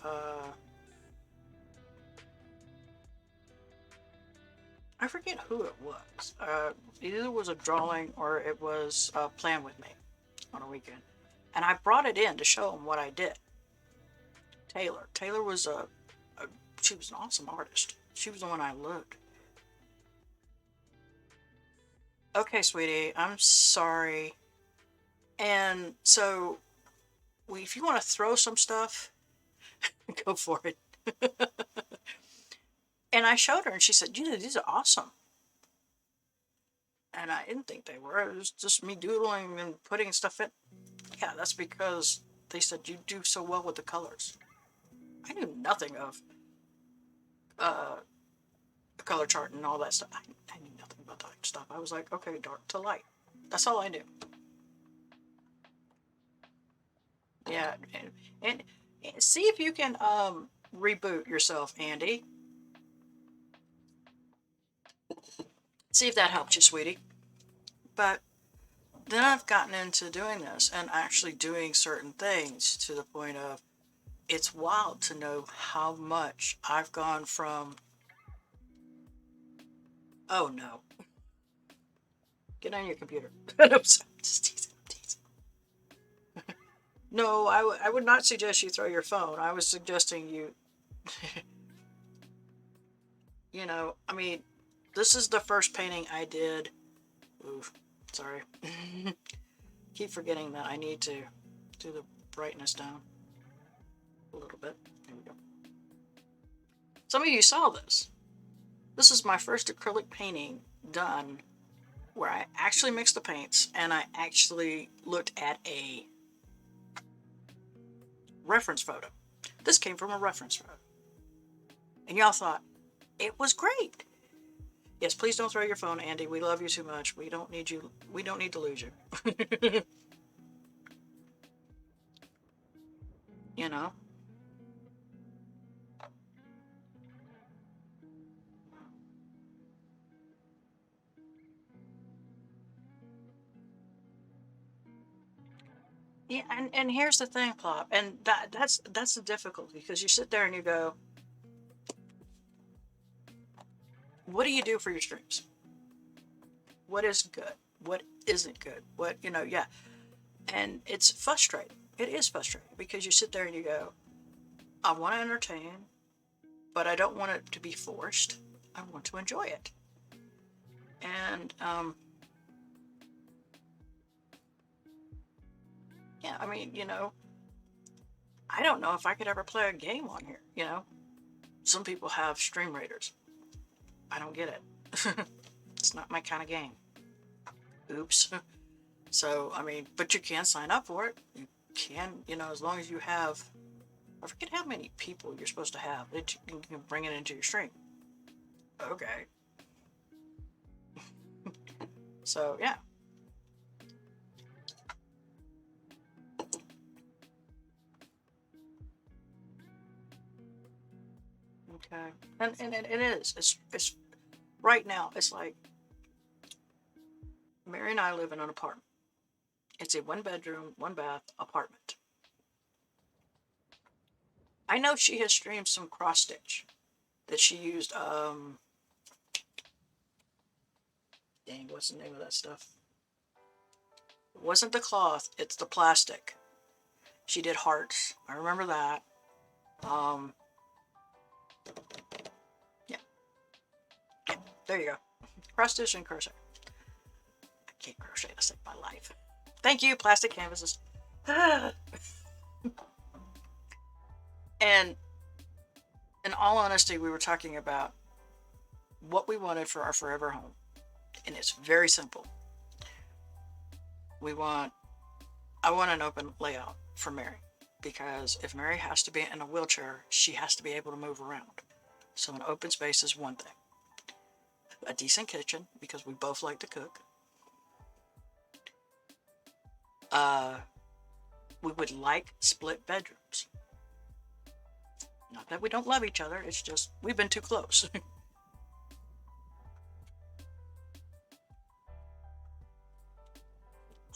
I forget who it was. Either it was a drawing or it was Plan With Me on a weekend. And I brought it in to show him what I did. Taylor was she was an awesome artist. She was the one I loved. Okay, sweetie, I'm sorry. And so, if you want to throw some stuff, go for it. And I showed her, and she said, these are awesome. And I didn't think they were. It was just me doodling and putting stuff in. Yeah, that's because they said you do so well with the colors. I knew nothing of the color chart and all that stuff. I knew nothing about that stuff. I was like, okay, dark to light. That's all I knew. Yeah, and see if you can reboot yourself, Andy. See if that helps you, sweetie. But then I've gotten into doing this and actually doing certain things to the point of it's wild to know how much I've gone from. Oh no. Get on your computer. No, sorry, just teasing. No, I would not suggest you throw your phone. I was suggesting you, I mean, this is the first painting I did. Oof, sorry. Keep forgetting that I need to do the brightness down a little bit. There we go. Some of you saw this. This is my first acrylic painting done where I actually mixed the paints and I actually looked at a reference photo. This came from a reference photo. And y'all thought, it was great. Yes, please don't throw your phone, Andy. We love you too much. We don't need you. We don't need to lose you. You know? Yeah, and here's the thing, Plop, and that's the difficulty, because you sit there and you go, what do you do for your streams? What is good? What isn't good? What, yeah. And it's frustrating. It is frustrating because you sit there and you go, I want to entertain, but I don't want it to be forced. I want to enjoy it. And, yeah, I mean, I don't know if I could ever play a game on here, Some people have stream raiders. I don't get it. It's not my kind of game. Oops. So, I mean, but you can sign up for it. You can, as long as you have, I forget how many people you're supposed to have that you can bring it into your stream. Okay. So, yeah. Okay. And it is. It's right now, it's like Mary and I live in an apartment. It's a 1-bedroom, 1-bath apartment. I know she has streamed some cross stitch that she used, dang, what's the name of that stuff? It wasn't the cloth, it's the plastic. She did hearts. I remember that. Yeah. There you go. Cross stitch and crochet. I can't crochet to save my life. Thank you, plastic canvases. And in all honesty, we were talking about what we wanted for our forever home. And it's very simple. I want an open layout for Mary, because if Mary has to be in a wheelchair, she has to be able to move around. So an open space is one thing. A decent kitchen, because we both like to cook. We would like split bedrooms. Not that we don't love each other, it's just we've been too close.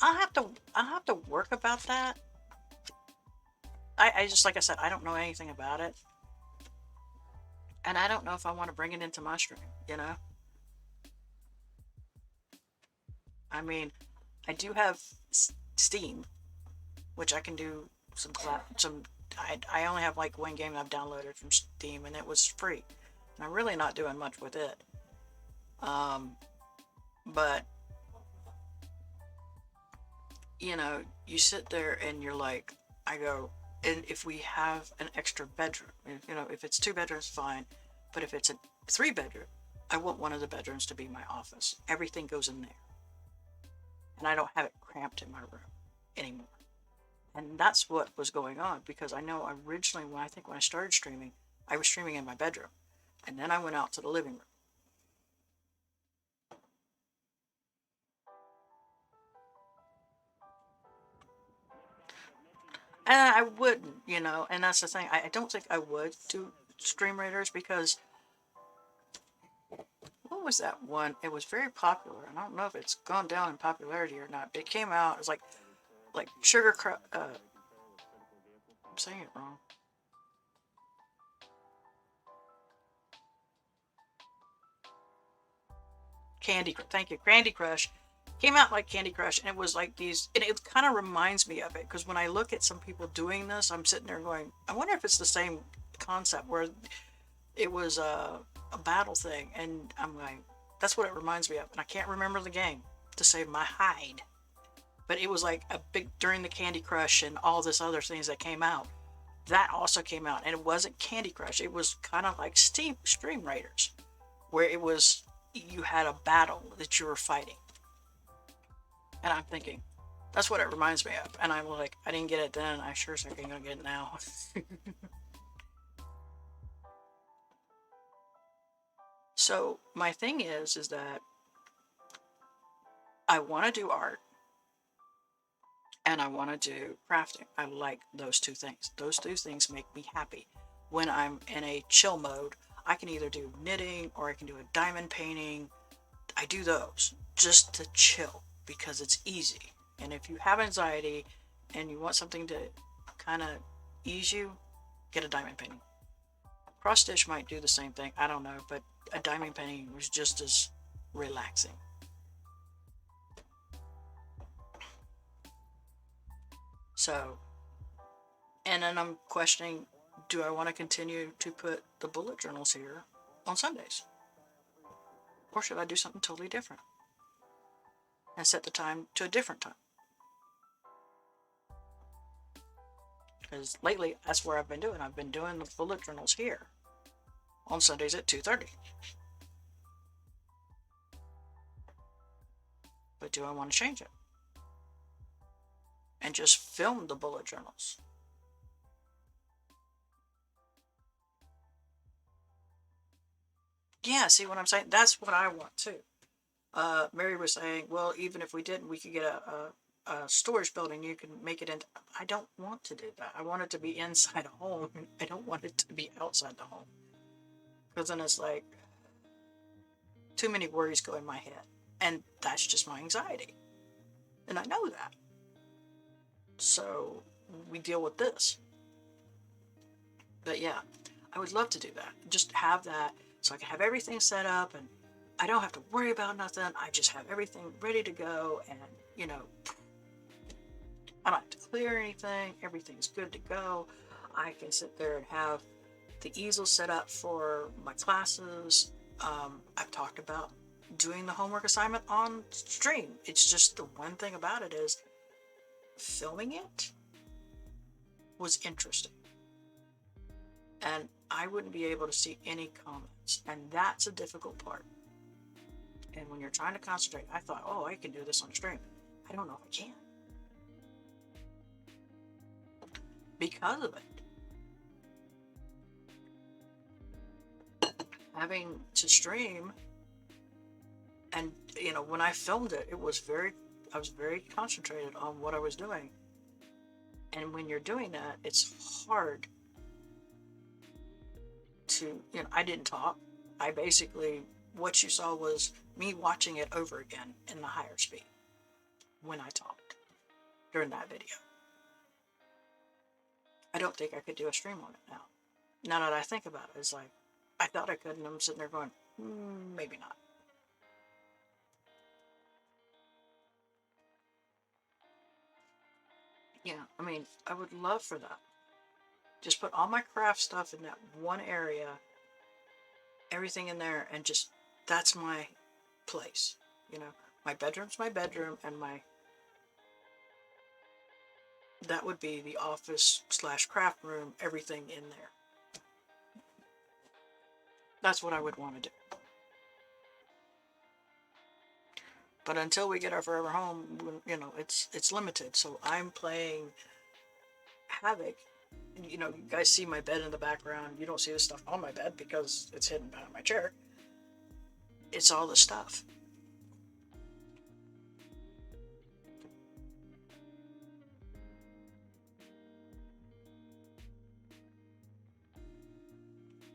I'll have to work about that, I just, like I said, I don't know anything about it. And I don't know if I want to bring it into my stream, you know? I mean, I do have Steam, which I can do I only have like one game I've downloaded from Steam, and it was free. And I'm really not doing much with it. But, you know, you sit there and you're like, I go, and if we have an extra bedroom, you know, if it's 2 bedrooms, fine. But if it's a 3 bedroom, I want one of the bedrooms to be my office. Everything goes in there. And I don't have it cramped in my room anymore. And that's what was going on, because I know originally when I started streaming, I was streaming in my bedroom. And then I went out to the living room. And I wouldn't, you know, and that's the thing. I don't think I would do Stream Raiders, because what was that one? It was very popular, and I don't know if it's gone down in popularity or not. But it came out, it was like I'm saying it wrong. Thank you, Candy Crush. Came out like Candy Crush, and it was like these, and it kind of reminds me of it, because when I look at some people doing this, I'm sitting there going, I wonder if it's the same concept where it was a battle thing, and I'm like, that's what it reminds me of, and I can't remember the game to save my hide. But it was like a big, during the Candy Crush and all this other things that came out, that also came out, and it wasn't Candy Crush. It was kind of like Stream Raiders, where it was, you had a battle that you were fighting. And I'm thinking, that's what it reminds me of. And I'm like, I didn't get it then. I sure as heck ain't gonna get it now. So my thing is that I want to do art and I want to do crafting. I like those two things. Those two things make me happy. When I'm in a chill mode, I can either do knitting or I can do a diamond painting. I do those just to chill because it's easy. And if you have anxiety and you want something to kind of ease you, get a diamond painting. Cross stitch might do the same thing, I don't know, but a diamond painting was just as relaxing. So, and then I'm questioning, do I want to continue to put the bullet journals here on Sundays? Or should I do something totally different and set the time to a different time? Because lately, that's where I've been doing. I've been doing the bullet journals here on Sundays at 2:30. But do I want to change it? And just film the bullet journals? Yeah, see what I'm saying? That's what I want too. Mary was saying, well, even if we didn't, we could get a storage building. You can make it into. I don't want to do that. I want it to be inside a home. I don't want it to be outside the home. Because then it's like, too many worries go in my head. And that's just my anxiety. And I know that. So we deal with this. But yeah, I would love to do that. Just have that so I can have everything set up and I don't have to worry about nothing. I just have everything ready to go, and, you know, I don't have to clear anything. Everything's good to go. I can sit there and have the easel set up for my classes. I've talked about doing the homework assignment on stream. It's just the one thing about it is filming it was interesting. And I wouldn't be able to see any comments. And that's a difficult part. And when you're trying to concentrate, I thought, oh, I can do this on stream. I don't know if I can. Because of it. Having to stream, and, you know, when I filmed it, I was very concentrated on what I was doing. And when you're doing that, it's hard to, you know, I didn't talk. I basically, what you saw was me watching it over again in the higher speed when I talked during that video. I don't think I could do a stream on it now. Now that I think about it, it's like, I thought I could, and I'm sitting there going, maybe not. Yeah, I mean, I would love for that. Just put all my craft stuff in that one area, everything in there, and just, that's my place. You know, my bedroom's my bedroom, and that would be the office / craft room, everything in there. That's what I would want to do. But until we get our forever home, you know, it's limited. So I'm playing Havoc. You know, you guys see my bed in the background. You don't see the stuff on my bed because it's hidden behind my chair. It's all the stuff.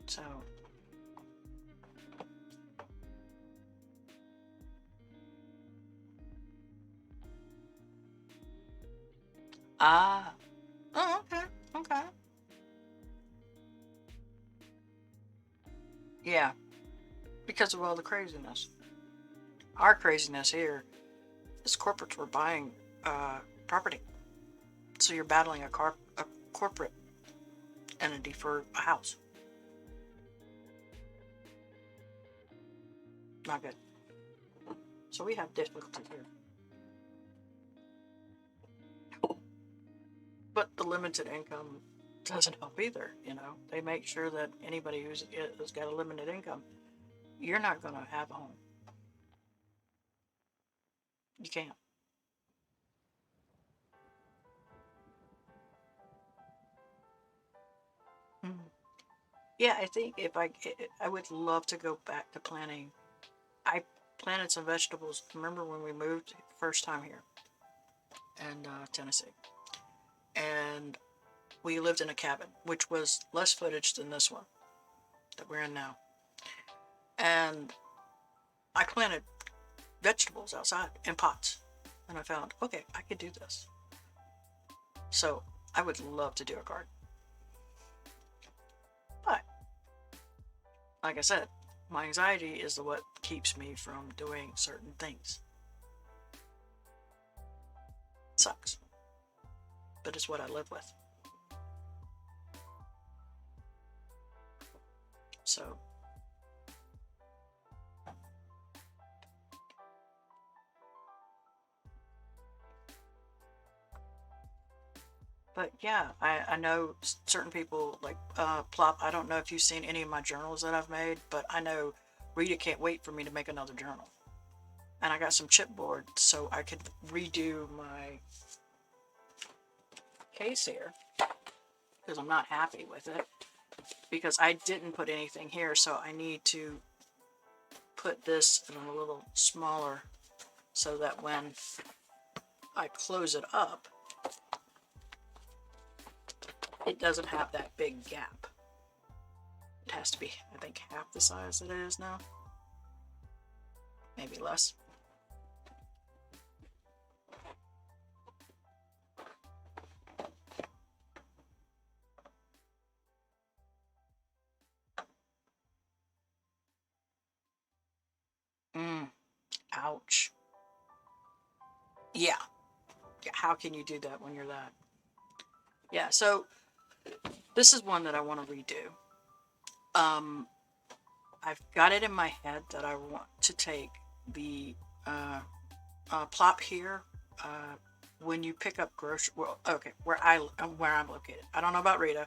So, oh, okay, okay. Yeah, because of all the craziness. Our craziness here is corporates were buying property. So you're battling a corporate entity for a house. Not good. So we have difficulty here. But the limited income doesn't help either, you know. They make sure that anybody who's got a limited income, you're not going to have a home. You can't. Mm. Yeah, I think if I would love to go back to planting. I planted some vegetables. Remember when we moved first time here in Tennessee, and we lived in a cabin, which was less footage than this one that we're in now. And I planted vegetables outside in pots, and I found, okay, I could do this. So I would love to do a garden. But, like I said, my anxiety is what keeps me from doing certain things. It sucks. But it's what I live with. So, but yeah, I know certain people like Plop. I don't know if you've seen any of my journals that I've made, but I know Rita can't wait for me to make another journal. And I got some chipboard so I could redo my case here because I'm not happy with it because I didn't put anything here, so I need to put this in a little smaller so that when I close it up, it doesn't have that big gap. It has to be, I think, half the size that it is now. Maybe less. Ouch. Yeah. How can you do that when you're that? Yeah, so this is one that I want to redo. I've got it in my head that I want to take the plop here when you pick up grocery. Well, okay, where I'm located. I don't know about Rita.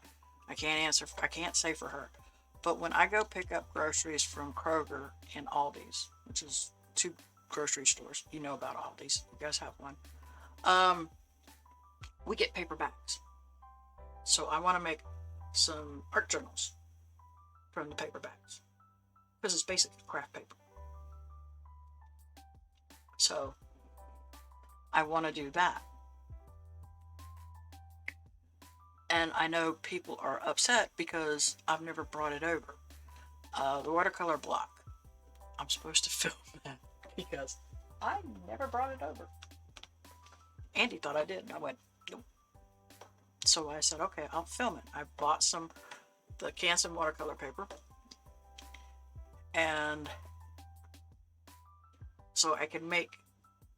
I can't answer. I can't say for her. But when I go pick up groceries from Kroger and Aldi's, which is 2 grocery stores, you know about Aldi's. You guys have one. We get paper bags. So I want to make some art journals from the paper bags because it's basically craft paper. So I want to do that. And I know people are upset because I've never brought it over. The watercolor block. I'm supposed to film that because I never brought it over. Andy thought I did, and I went, nope. So I said, okay, I'll film it. I bought the Canson watercolor paper, and so I can make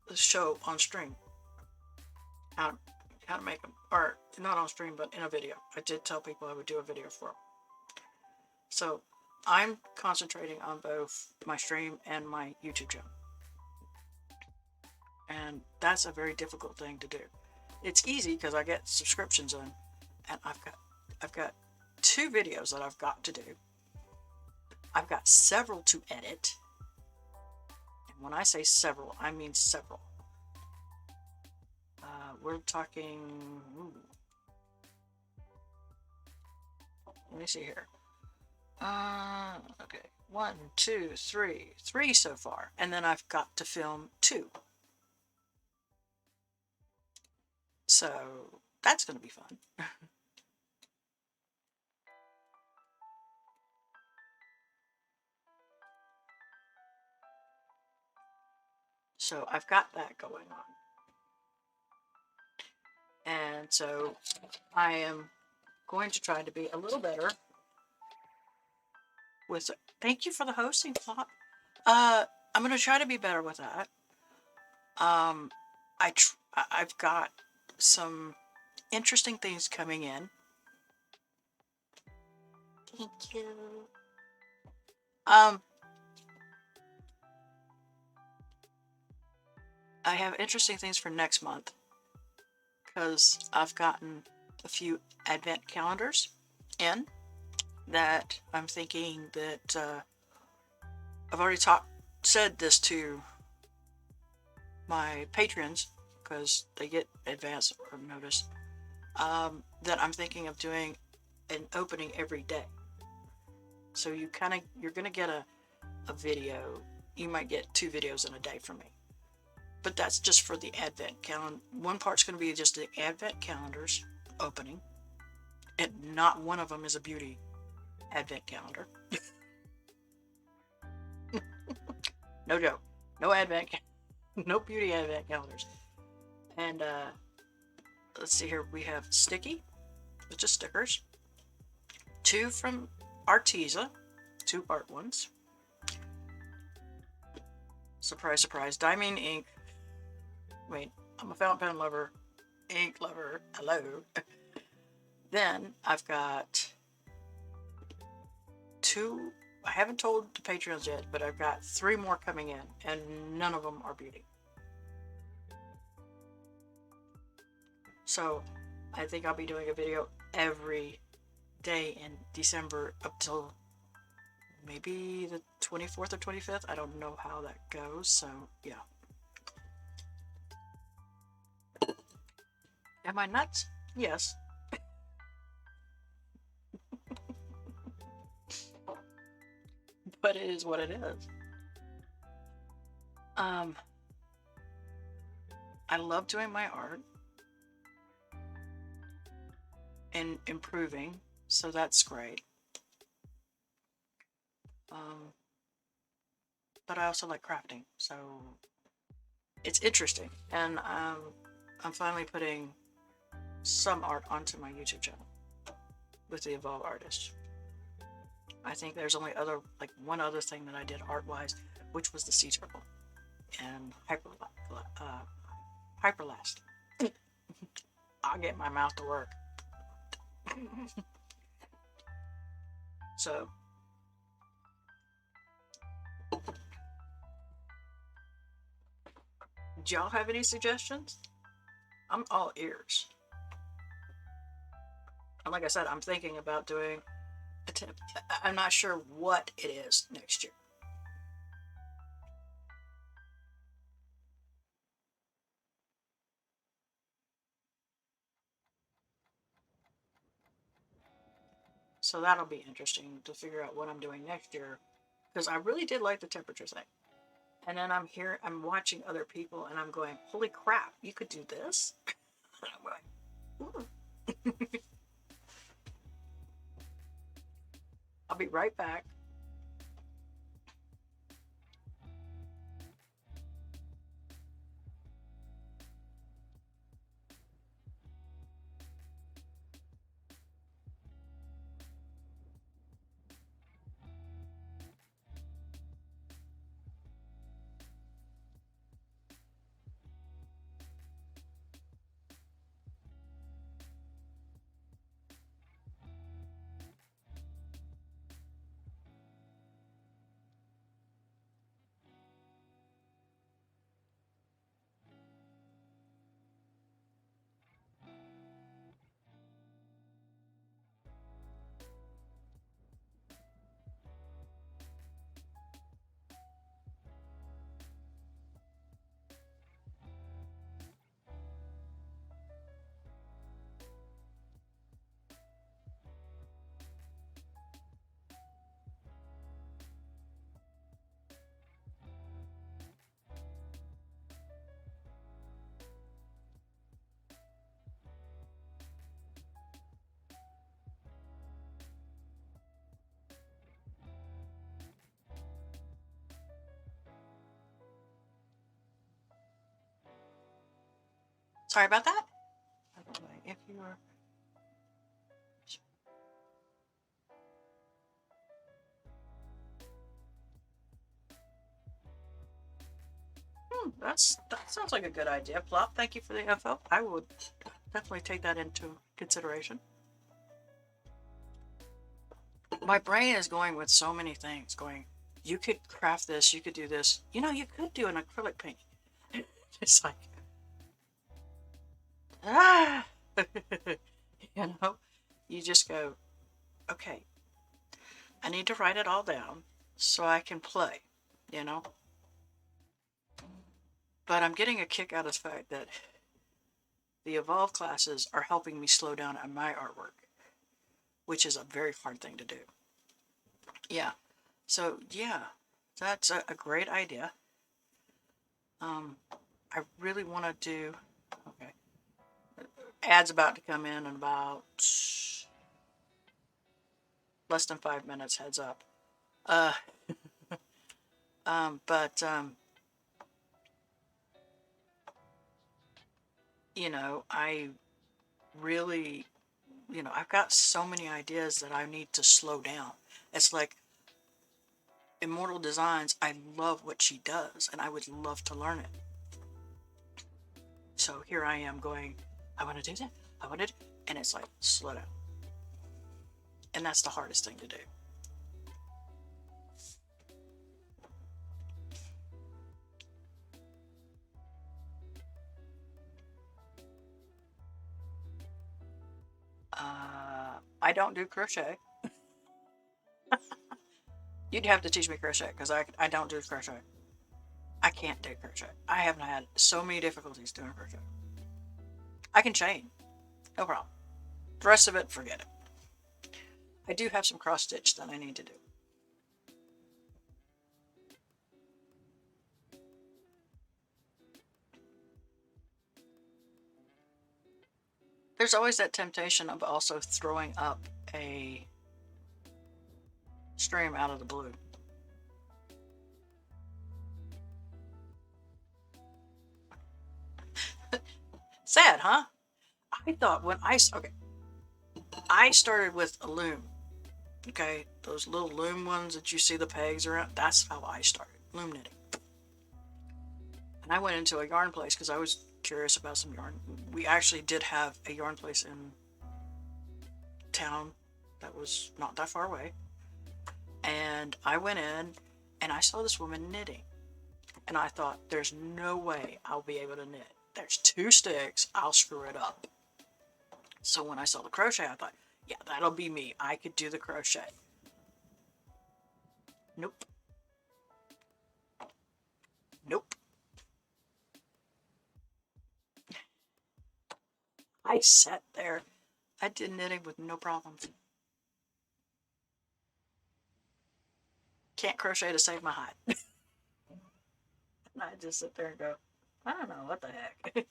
the show on stream. How to make them, or not on stream, but in a video. I did tell people I would do a video for them. So I'm concentrating on both my stream and my YouTube channel. And that's a very difficult thing to do. It's easy because I get subscriptions in, and I've got 2 videos that I've got to do. I've got several to edit. And when I say several, I mean several. We're talking... Let me see here. Okay. 1, 2, 3. 3 so far. And then I've got to film 2. So that's going to be fun. So I've got that going on. And so I am going to try to be a little better with... Thank you for the hosting, Plop. I'm going to try to be better with that. I've got some interesting things coming in. Thank you. I have interesting things for next month, because I've gotten a few advent calendars in that I'm thinking that I've already said this to my patrons, because they get advance or notice, that I'm thinking of doing an opening every day. So you're gonna get a video. You might get 2 videos in a day from me. But that's just for the advent calendar. One part's going to be just the advent calendars opening, and not one of them is a beauty advent calendar. No joke. No no beauty advent calendars. And let's see here. We have sticky, which is stickers. 2 from Arteza, 2 art ones. Surprise, surprise. Diamond ink. Wait, I'm a fountain pen lover, ink lover. Hello. Then I've got 2. I haven't told the Patreons yet, but I've got 3 more coming in, and none of them are beauty. So I think I'll be doing a video every day in December up till maybe the 24th or 25th. I don't know how that goes, so yeah. Am I nuts? Yes. But it is what it is. I love doing my art and improving, so that's great. But I also like crafting, so it's interesting. And I'm finally putting some art onto my YouTube channel with the Evolve Artist. I think there's only one other thing that I did art-wise, which was the sea turtle and Hyperlast. I'll get my mouth to work. So do y'all have any suggestions? I'm all ears. And like I said, I'm thinking about doing a tip. I'm not sure what it is next year. So that'll be interesting to figure out what I'm doing next year, because I really did like the temperature thing. And then I'm watching other people, and I'm going, holy crap, you could do this? And I'm going, ooh. I'll be right back. Sorry about that. If you are that sounds like a good idea. Plop, thank you for the info. I would definitely take that into consideration. My brain is going with so many things. Going, you could craft this, you could do this. You know, you could do an acrylic paint. It's like, ah, you know, you just go, okay, I need to write it all down so I can play, you know. But I'm getting a kick out of the fact that the Evolve classes are helping me slow down on my artwork, which is a very hard thing to do. Yeah. So, yeah, that's a great idea. I really want to do, okay, ad's about to come in about less than 5 minutes, heads up. But, you know, I really, you know, I've got so many ideas that I need to slow down. It's like Immortal Designs, I love what she does, and I would love to learn it. So here I am going, I want to do that, I want to do, and it's like, slow down. And that's the hardest thing to do. I don't do crochet. You'd have to teach me crochet because I don't do crochet. I can't do crochet. I haven't had so many difficulties doing crochet. I can chain, no problem. The rest of it, forget it. I do have some cross stitch that I need to do. There's always that temptation of also throwing up a stream out of the blue. Sad, huh? I thought when I started with a loom. Okay, those little loom ones that you see the pegs around. That's how I started loom knitting. And I went into a yarn place because I was curious about some yarn. We actually did have a yarn place in town that was not that far away. And I went in and I saw this woman knitting. And I thought, there's no way I'll be able to knit. There's 2 sticks, I'll screw it up. So when I saw the crochet, I thought, yeah, that'll be me. I could do the crochet. Nope. Nope. I sat there. I did knitting with no problems. Can't crochet to save my hide. And I just sit there and go, I don't know, what the heck.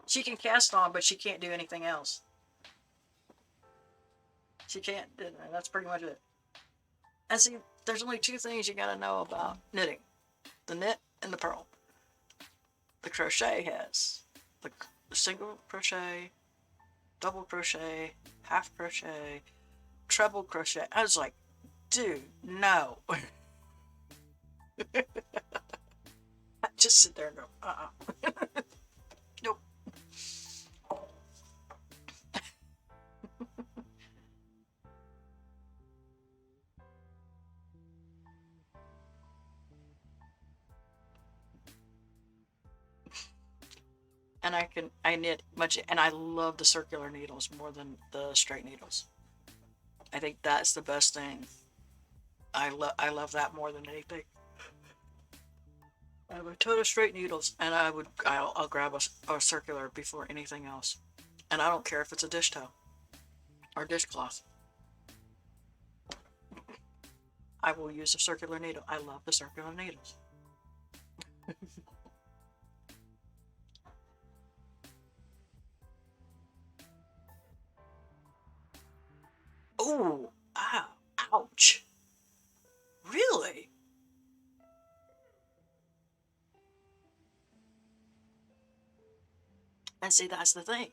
She can cast on, but she can't do anything else. She can't, that's pretty much it. And see, there's only 2 things you gotta know about knitting. The knit and the purl. The crochet has the single crochet, double crochet, half crochet, treble crochet. I was like, dude, no. I just sit there and go, nope. And I knit much, and I love the circular needles more than the straight needles. I think that's the best thing. I love that more than anything. I have a ton of straight needles, and I'll grab a circular before anything else. And I don't care if it's a dish towel or dishcloth. I will use a circular needle. I love the circular needles. Oh, ow, ouch. Really? And see, that's the thing.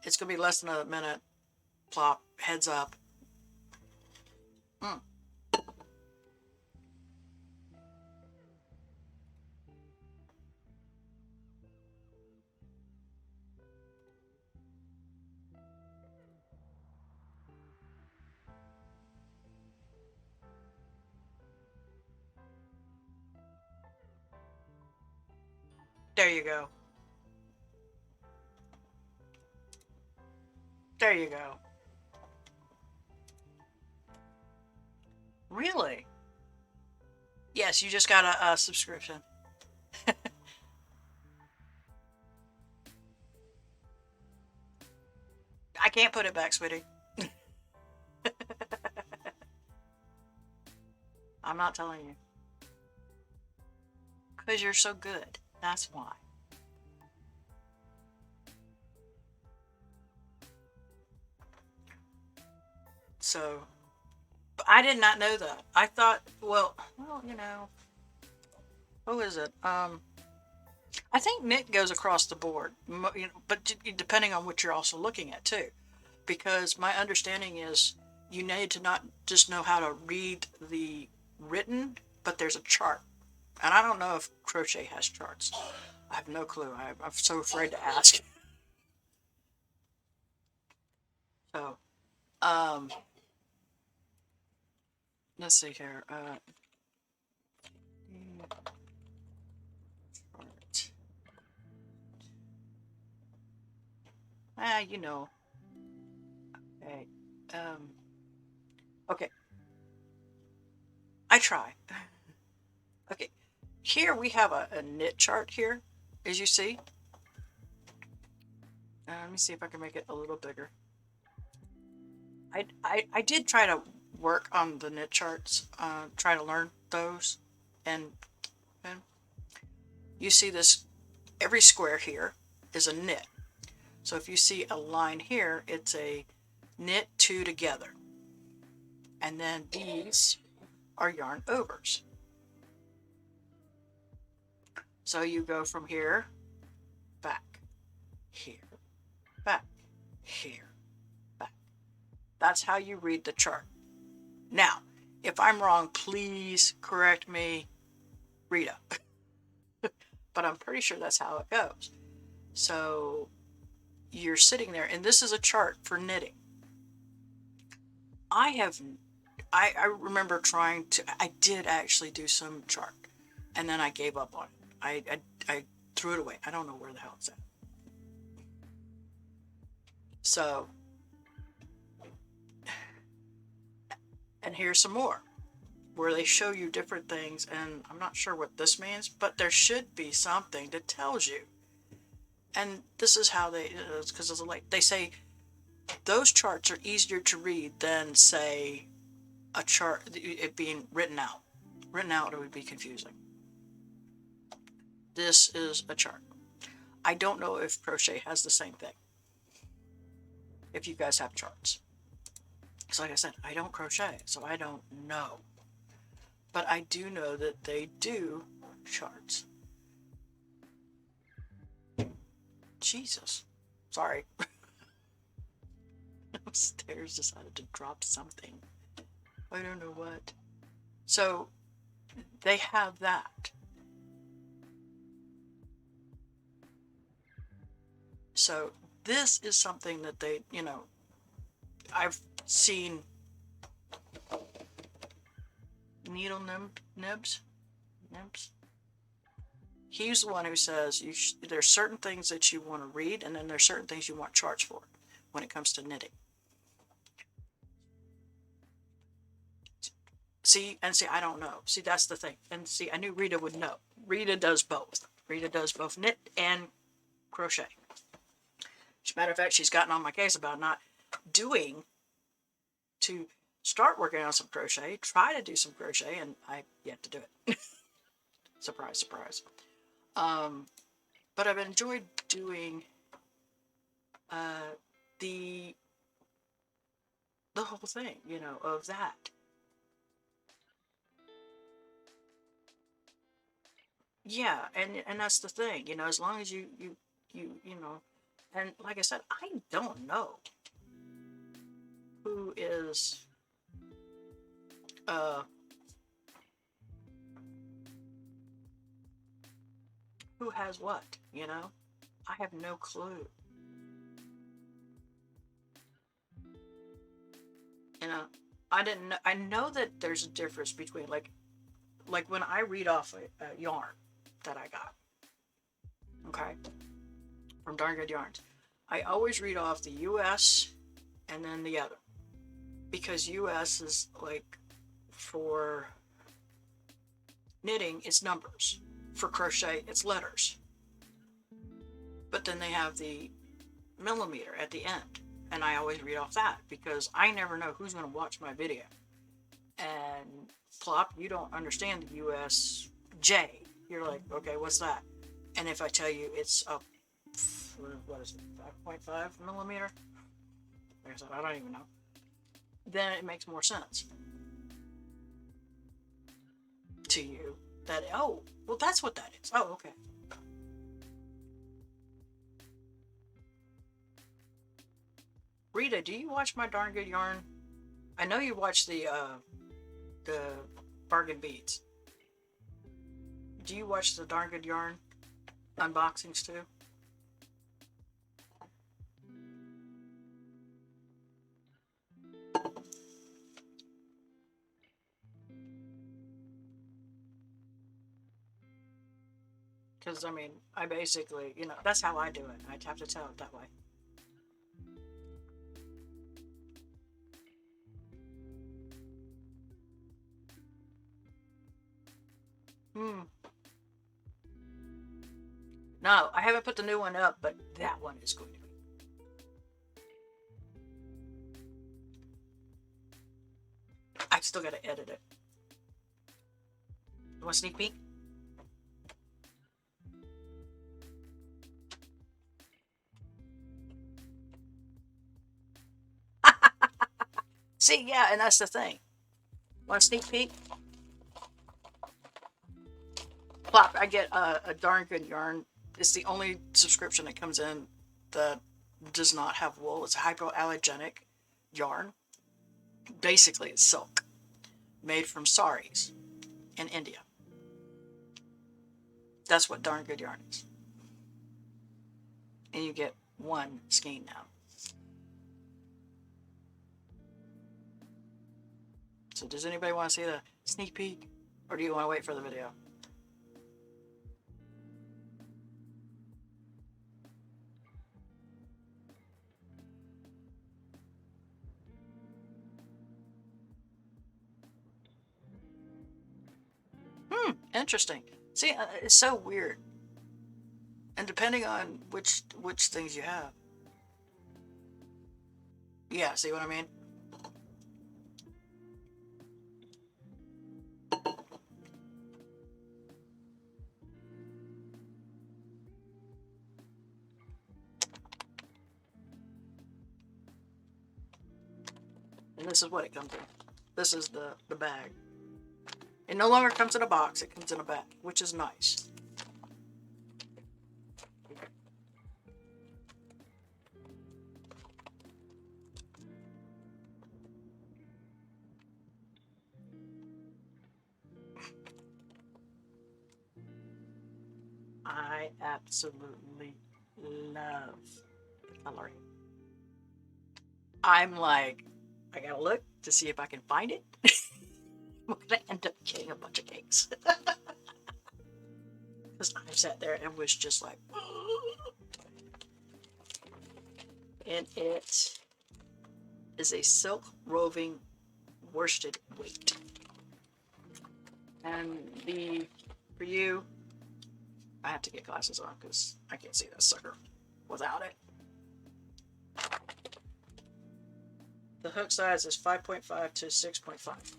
It's gonna be less than a minute. Plop, heads up. Mm. There you go. There you go. Really? Yes, you just got a subscription. I can't put it back, sweetie. I'm not telling you. Because you're so good. That's why. So, but I did not know that. I thought, well, who is it? I think knit goes across the board, but depending on what you're also looking at too, because my understanding is you need to not just know how to read the written, but there's a chart, and I don't know if crochet has charts. I have no clue. I'm so afraid to ask. So, um, let's see here. Chart. You know. Okay. Um, okay. I try. Okay. Here we have a knit chart here, as you see. Let me see if I can make it a little bigger. I did try to work on the knit charts, try to learn those, and you see this, every square here is a knit. So if you see a line here, it's a knit two together. And then these are yarn overs. So you go from here, back, here, back, here, back. That's how you read the chart. Now, if I'm wrong, please correct me, Rita. But I'm pretty sure that's how it goes. So you're sitting there, and this is a chart for knitting. I remember trying to, I did actually do some chart, and then I gave up on it. I threw it away. I don't know where the hell it's at. So, and here's some more where they show you different things, and I'm not sure what this means, but there should be something that tells you. And this is how because it's like they say those charts are easier to read than, say, a chart, it being written out. Written out, it would be confusing. This is a chart. I don't know if crochet has the same thing. If you guys have charts. Because like I said, I don't crochet, so I don't know. But I do know that they do charts. Jesus. Sorry. Upstairs decided to drop something. I don't know what. So they have that. So this is something that they, I've seen Needle Nibs. He's the one who says there's certain things that you want to read, and then there's certain things you want charts for when it comes to knitting. See, I don't know. See, that's the thing. And see, I knew Rita would know. Rita does both. Rita does both knit and crochet. As a matter of fact, she's gotten on my case about not doing to start working on some crochet, try to do some crochet, and I've yet to do it. Surprise, surprise. But I've enjoyed doing the whole thing, of that. Yeah, and that's the thing, as long as you you know, and like I said, I don't know who is who has what, you know? I have no clue. You know, I didn't know. I know that there's a difference between like when I read off a yarn that I got, okay, from Darn Good Yarns, I always read off the US and then the other, because US is like for knitting, it's numbers. For crochet, it's letters. But then they have the millimeter at the end, and I always read off that because I never know who's going to watch my video. And plop, you don't understand the USJ. You're like, okay, what's that? And if I tell you it's a, what is it, 5.5 millimeter? Like I said, I don't even know. Then it makes more sense to you that, oh, well, that's what that is. Oh, okay. Rita, do you watch my Darn Good Yarn? I know you watch the bargain beads. Do you watch the Darn Good Yarn unboxings too? Because, I mean, I basically, you know, that's how I do it. I have to tell it that way. No, I haven't put the new one up, but that one is going to be. I've still got to edit it. You want a sneak peek? See, yeah, and that's the thing. Want a sneak peek? Plop, I get a Darn Good Yarn. It's the only subscription that comes in that does not have wool. It's a hypoallergenic yarn. Basically, it's silk made from saris in India. That's what Darn Good Yarn is. And you get one skein now. So does anybody want to see the sneak peek? Or do you want to wait for the video? Interesting. See, it's so weird. And depending on which things you have. Yeah, see what I mean? And this is what it comes in. This is the bag. It no longer comes in a box, it comes in a bag, which is nice. I absolutely love the coloring. I'm like, I gotta look to see if I can find it. I'm gonna end up getting a bunch of cakes. Because I sat there and was just like, and it is a silk roving worsted weight. And for you, I have to get glasses on because I can't see that sucker without it. The hook size is 5.5 to 6.5.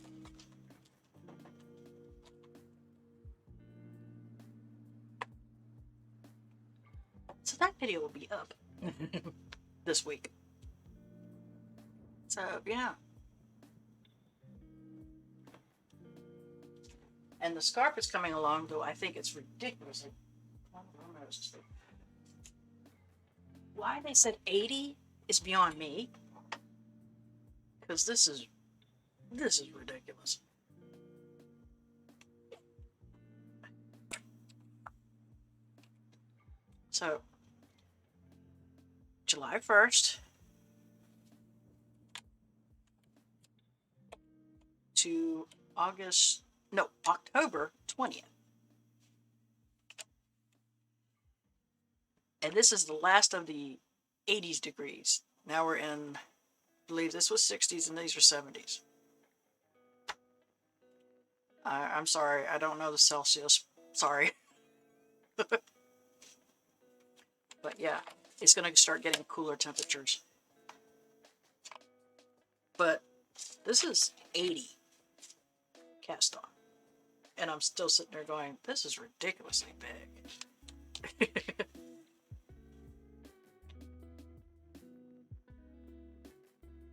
So that video will be up this week. So, yeah. And the scarf is coming along, though I think it's ridiculous. why they said 80 is beyond me. Because this is ridiculous. So, July 1st to October 20th. And this is the last of the 80s degrees. Now we're in, I believe this was 60s and these are 70s. I'm sorry, I don't know the Celsius. Sorry. But yeah, it's going to start getting cooler temperatures. But this is 80 cast on. And I'm still sitting there going, this is ridiculously big.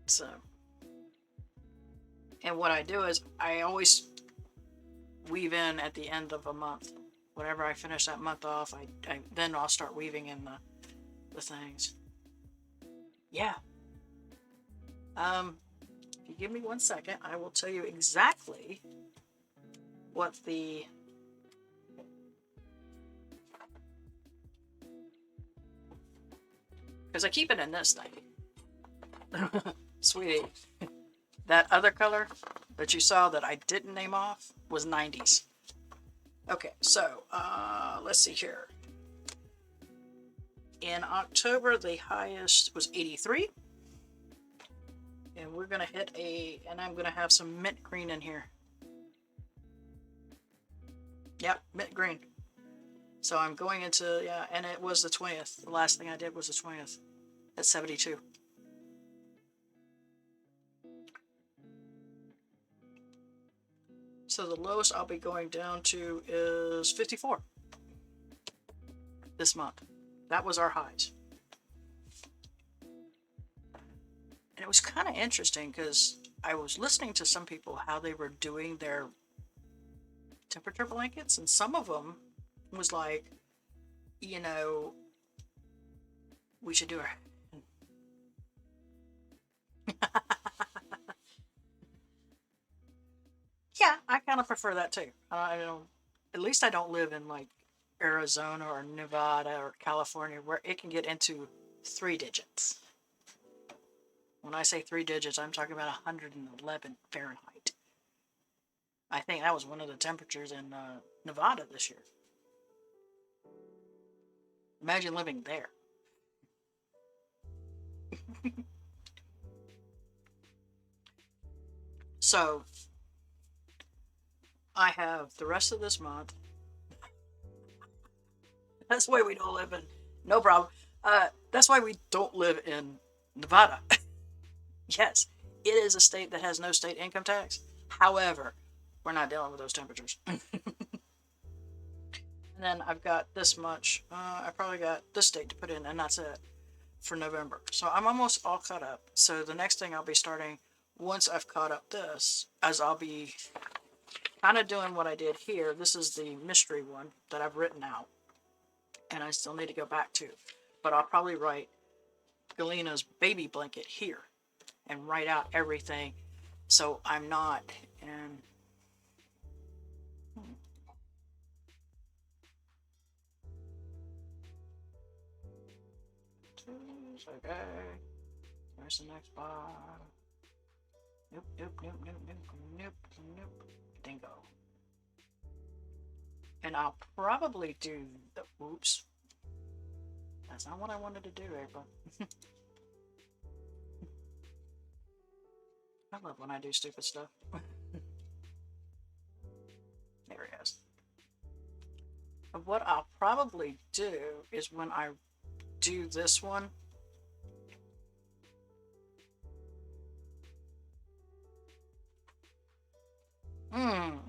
So, and what I do is I always weave in at the end of a month. Whenever I finish that month off, then I'll start weaving in the things. Yeah. If you give me 1 second, I will tell you exactly what the because I keep it in this thing. Sweetie, that other color that you saw that I didn't name off was 90s. Okay, so let's see here. In October, the highest was 83. And we're going to hit and I'm going to have some mint green in here. Yep, mint green. So I'm going into, yeah, and it was the 20th. The last thing I did was the 20th at 72. So the lowest I'll be going down to is 54 this month. That was our highs. And it was kind of interesting because I was listening to some people how they were doing their temperature blankets, and some of them was like, you know, we should do it. Yeah, I kind of prefer that too. At least I don't live in like Arizona or Nevada or California where it can get into 3 digits. When I say 3 digits, I'm talking about 111 Fahrenheit. I think that was one of the temperatures in Nevada this year. Imagine living there. So, I have the rest of this month. That's why we don't live in... No problem. That's why we don't live in Nevada. Yes, it is a state that has no state income tax. However, we're not dealing with those temperatures. And then I've got this much. I probably got this date to put in, and that's it for November. So I'm almost all caught up. So the next thing I'll be starting, once I've caught up this, as I'll be kind of doing what I did here. This is the mystery one that I've written out, and I still need to go back to. But I'll probably write Galena's baby blanket here and write out everything so I'm not in... Okay. There's the next bar. Nope, nope, nope, nope, nope, nope, nope. Dingo. And I'll probably do the... Oops. That's not what I wanted to do, April. I love when I do stupid stuff. There he is. What I'll probably do is when I do this one,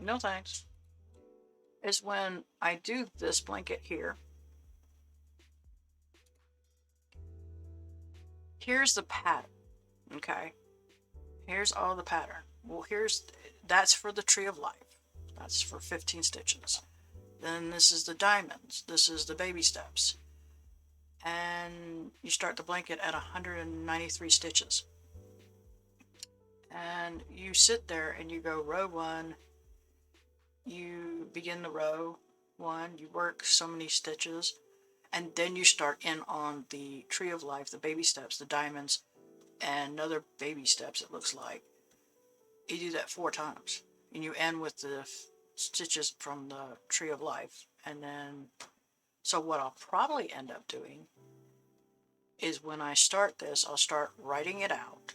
no thanks, is when I do this blanket here. Here's the pattern, okay? Here's all the pattern. Well, that's for the tree of life. That's for 15 stitches. Then this is the diamonds. This is the baby steps. and you start the blanket at 193 stitches. And you sit there and you go row 1, you begin the row 1, you work so many stitches, and then you start in on the tree of life, the baby steps, the diamonds, and another baby steps, it looks like. You do that 4 times, and you end with the stitches from the tree of life. And then, so what I'll probably end up doing is when I start this, I'll start writing it out,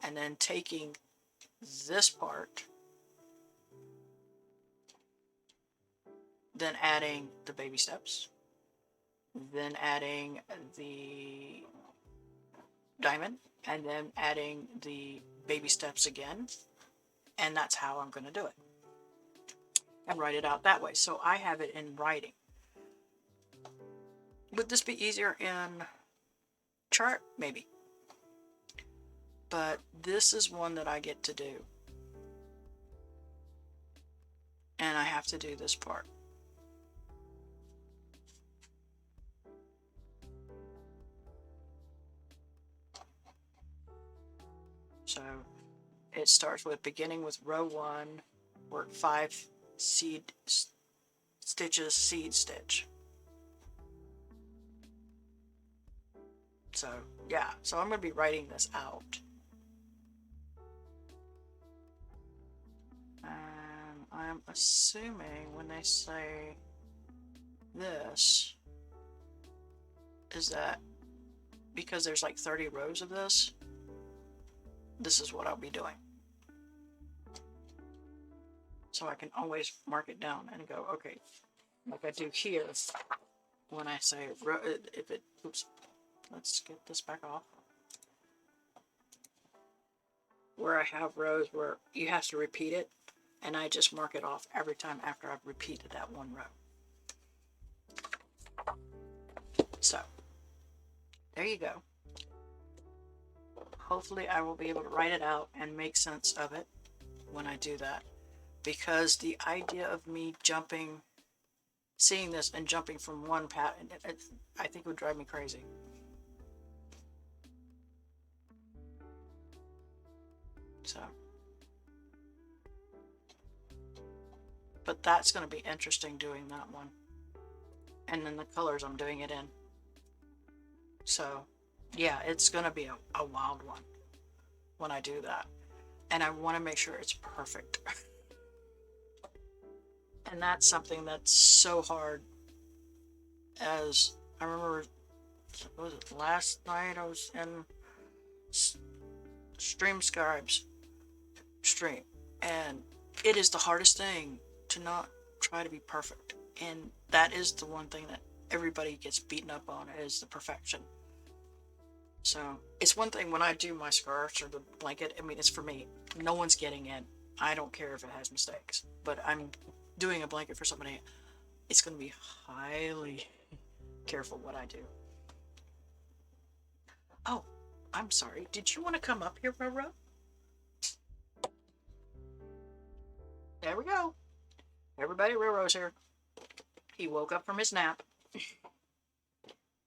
and then taking this part, then adding the baby steps, then adding the diamond, and then adding the baby steps again. And that's how I'm going to do it. And write it out that way. So I have it in writing. Would this be easier in chart? Maybe. But this is one that I get to do. And I have to do this part. So it starts with beginning with row 1, work 5 seed stitches, seed stitch. So yeah, so I'm going to be writing this out. And I'm assuming when they say this, is that because there's like 30 rows of this, this is what I'll be doing. So I can always mark it down and go, okay, like I do here when I say, if it, oops, let's get this back off. Where I have rows where you have to repeat it, and I just mark it off every time after I've repeated that one row. So, there you go. Hopefully I will be able to write it out and make sense of it when I do that. Because the idea of me jumping, seeing this and jumping from one pattern, I think would drive me crazy. So, but that's going to be interesting doing that one. And then the colors I'm doing it in. So, yeah, it's going to be a wild one when I do that. And I want to make sure it's perfect. And that's something that's so hard. As I remember, what was it, last night I was in Stream Scribes stream, and it is the hardest thing to not try to be perfect. And that is the one thing that everybody gets beaten up on, is the perfection. So it's one thing when I do my scarves or the blanket, I mean, it's for me. No one's getting in. I don't care if it has mistakes, but I'm doing a blanket for somebody. It's going to be highly careful what I do. Oh, I'm sorry. Did you want to come up here, Roro? There we go. Everybody, Roro's here. He woke up from his nap.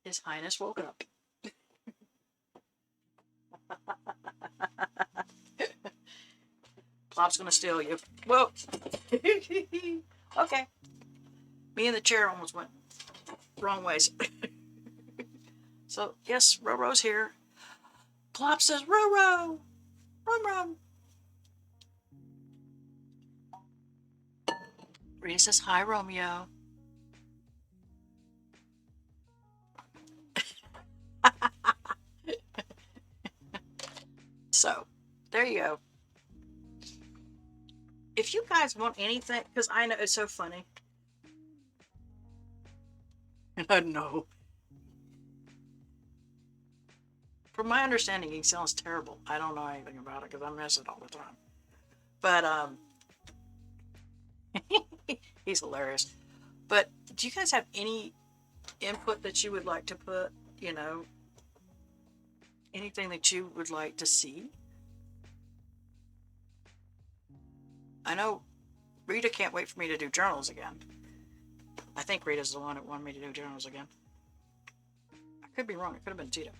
His Highness woke up. Plop's gonna steal you. Whoa. Okay. Me and the chair almost went wrong ways. So, yes, Roro's here. Plop says, Roro! Rum rum. Rita says, hi, Romeo. So, there you go. If you guys want anything, because I know it's so funny. I know. From my understanding, he sounds terrible. I don't know anything about it because I miss it all the time. But, he's hilarious. But do you guys have any input that you would like to put, you know, anything that you would like to see? I know Rita can't wait for me to do journals again. I think Rita's the one that wanted me to do journals again. I could be wrong. It could have been Tito.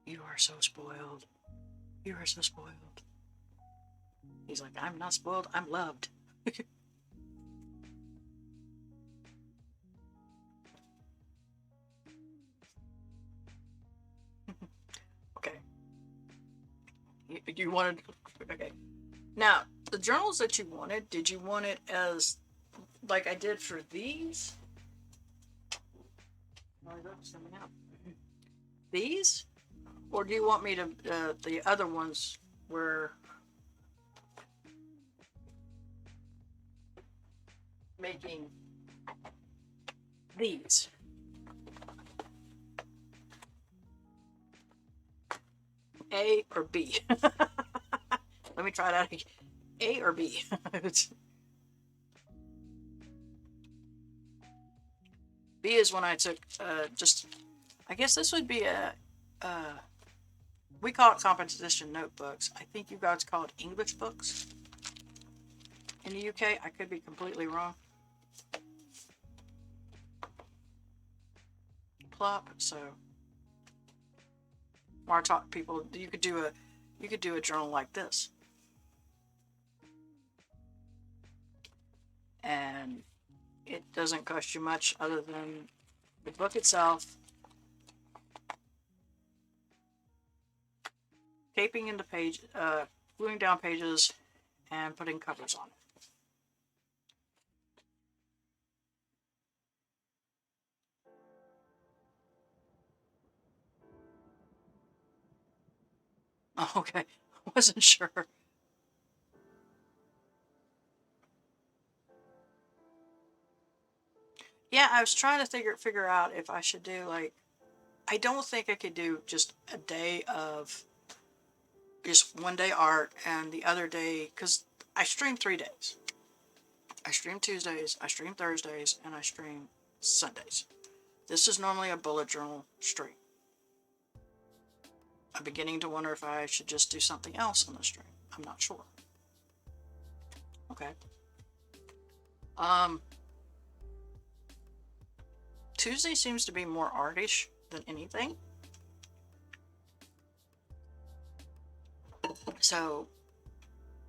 You are so spoiled. You are so spoiled. He's like, I'm not spoiled. I'm loved. Okay. You wanted... Okay. Now, the journals that you wanted, did you want it as... like I did for these? Oh, that's coming out. These? Or do you want me to... the other ones were... making these. A or B? Let me try that again. A or B? B is when I took just, I guess this would be a, we call it composition notebooks. I think you guys call it English books in the UK. I could be completely wrong. Plop. So, when I talk to people, you could do a journal like this, and it doesn't cost you much other than the book itself, taping into page, gluing down pages, and putting covers on it. Oh, okay, I wasn't sure. Yeah, I was trying to figure out if I should do like, I don't think I could do just a day of just one day art and the other day, because I stream 3 days. I stream Tuesdays, I stream Thursdays, and I stream Sundays. This is normally a bullet journal stream. I'm beginning to wonder if I should just do something else on the stream. I'm not sure. Okay. Tuesday seems to be more artish than anything. So,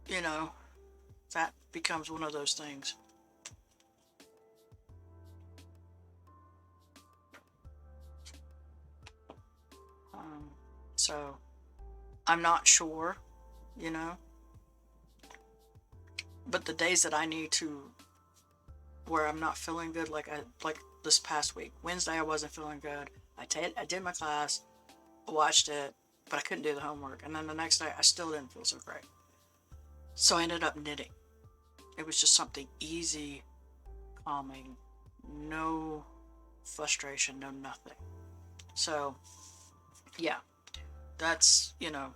you know, that becomes one of those things. So, I'm not sure, you know. But the days that I need to, where I'm not feeling good, like this past week, Wednesday I wasn't feeling good. I did my class, watched it, but I couldn't do the homework. And then the next day I still didn't feel so great. So I ended up knitting. It was just something easy, calming, no frustration, no nothing. So, yeah, that's, you know.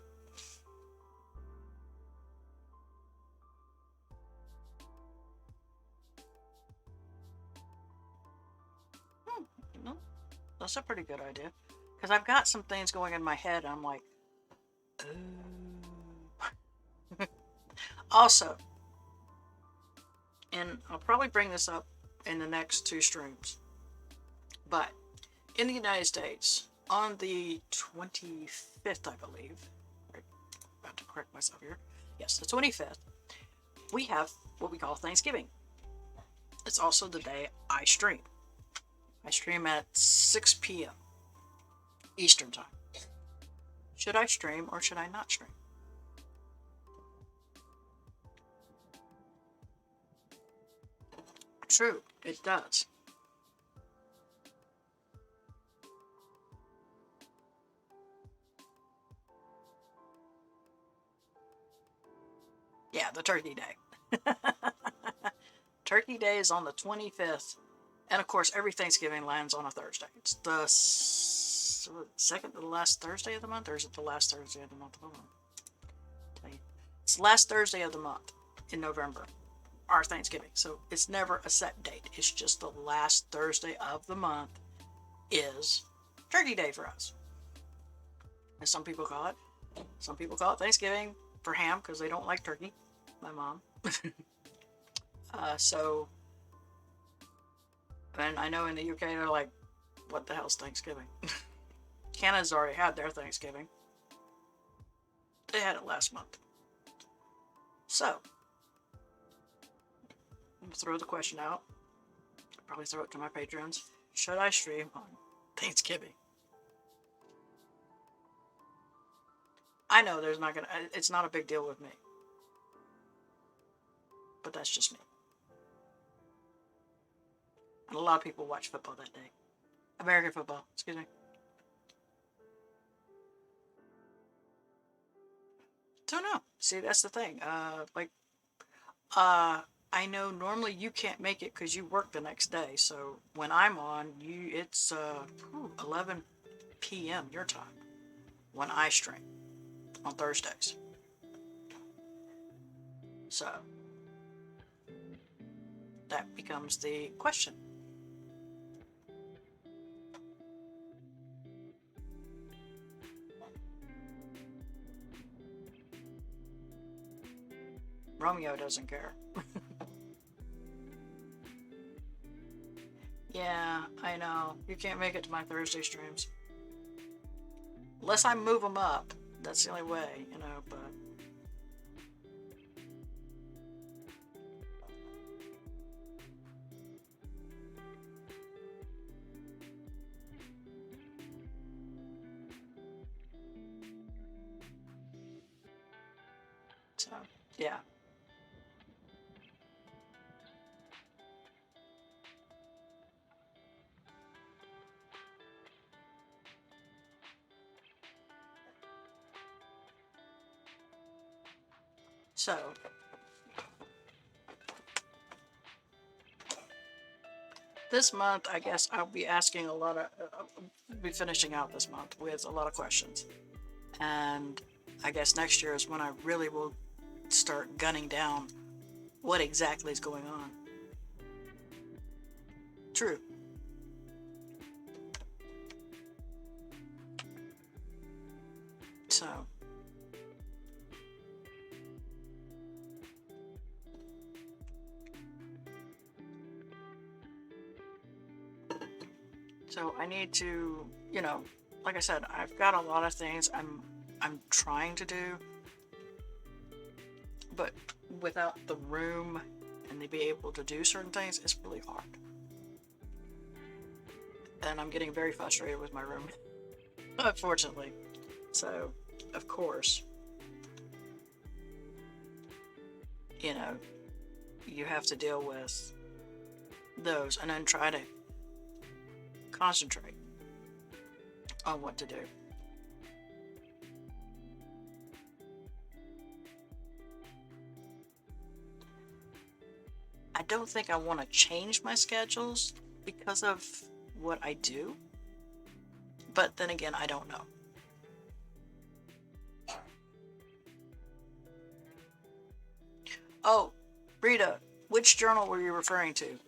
No, that's a pretty good idea. Because I've got some things going in my head, and I'm like, oh. Also, and I'll probably bring this up in the next 2 streams, but in the United States, on the 25th, I believe, right, about to correct myself here, yes, the 25th, we have what we call Thanksgiving. It's also the day I stream. I stream at 6 p.m. Eastern Time. Should I stream or should I not stream? True, it does. Yeah, the Turkey Day. Turkey Day is on the 25th. And of course, every Thanksgiving lands on a Thursday. It's the second to the last Thursday of the month, or is it the last Thursday of the month? Hold on. Tell you. It's the last Thursday of the month in November, our Thanksgiving. So it's never a set date. It's just the last Thursday of the month is Turkey Day for us. As some people call it. Some people call it Thanksgiving for ham because they don't like turkey. my mom. So, and I know in the UK they're like, what the hell's Thanksgiving? Canada's already had their Thanksgiving. They had it last month. So, I'm gonna throw the question out. Probably throw it to my patrons. Should I stream on Thanksgiving? I know it's not a big deal with me. But that's just me. And a lot of people watch football that day. American football, excuse me. Don't know. See, that's the thing. I know normally you can't make it because you work the next day. So when I'm on, it's 11 p.m. your time when I stream on Thursdays. So that becomes the question. Romeo doesn't care. Yeah, I know. You can't make it to my Thursday streams. Unless I move them up. That's the only way, you know, but... So, yeah. So, this month, I guess I'll be asking a lot of, be finishing out this month with a lot of questions. And I guess next year is when I really will start gunning down what exactly is going on. True. So I need to, you know, like I said, I've got a lot of things I'm trying to do, but without the room and to be able to do certain things, it's really hard. And I'm getting very frustrated with my room, unfortunately. So, of course, you know, you have to deal with those and then try to concentrate on what to do. I don't think I want to change my schedules because of what I do, but then again, I don't know. Oh, Rita, which journal were you referring to?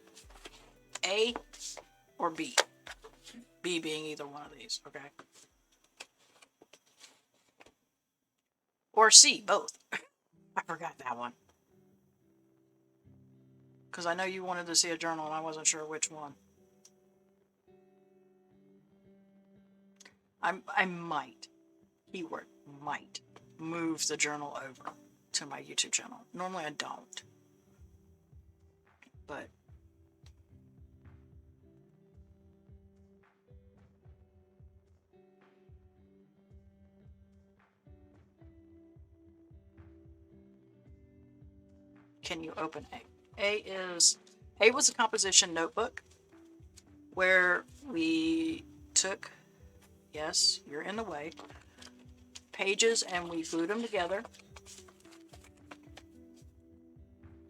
A or B? B being either one of these, okay? Or C, both. I forgot that one. Because I know you wanted to see a journal and I wasn't sure which one. I might, keyword, might, move the journal over to my YouTube channel. Normally I don't. But can you open A? A was a composition notebook where we took, yes, you're in the way, pages and we glued them together.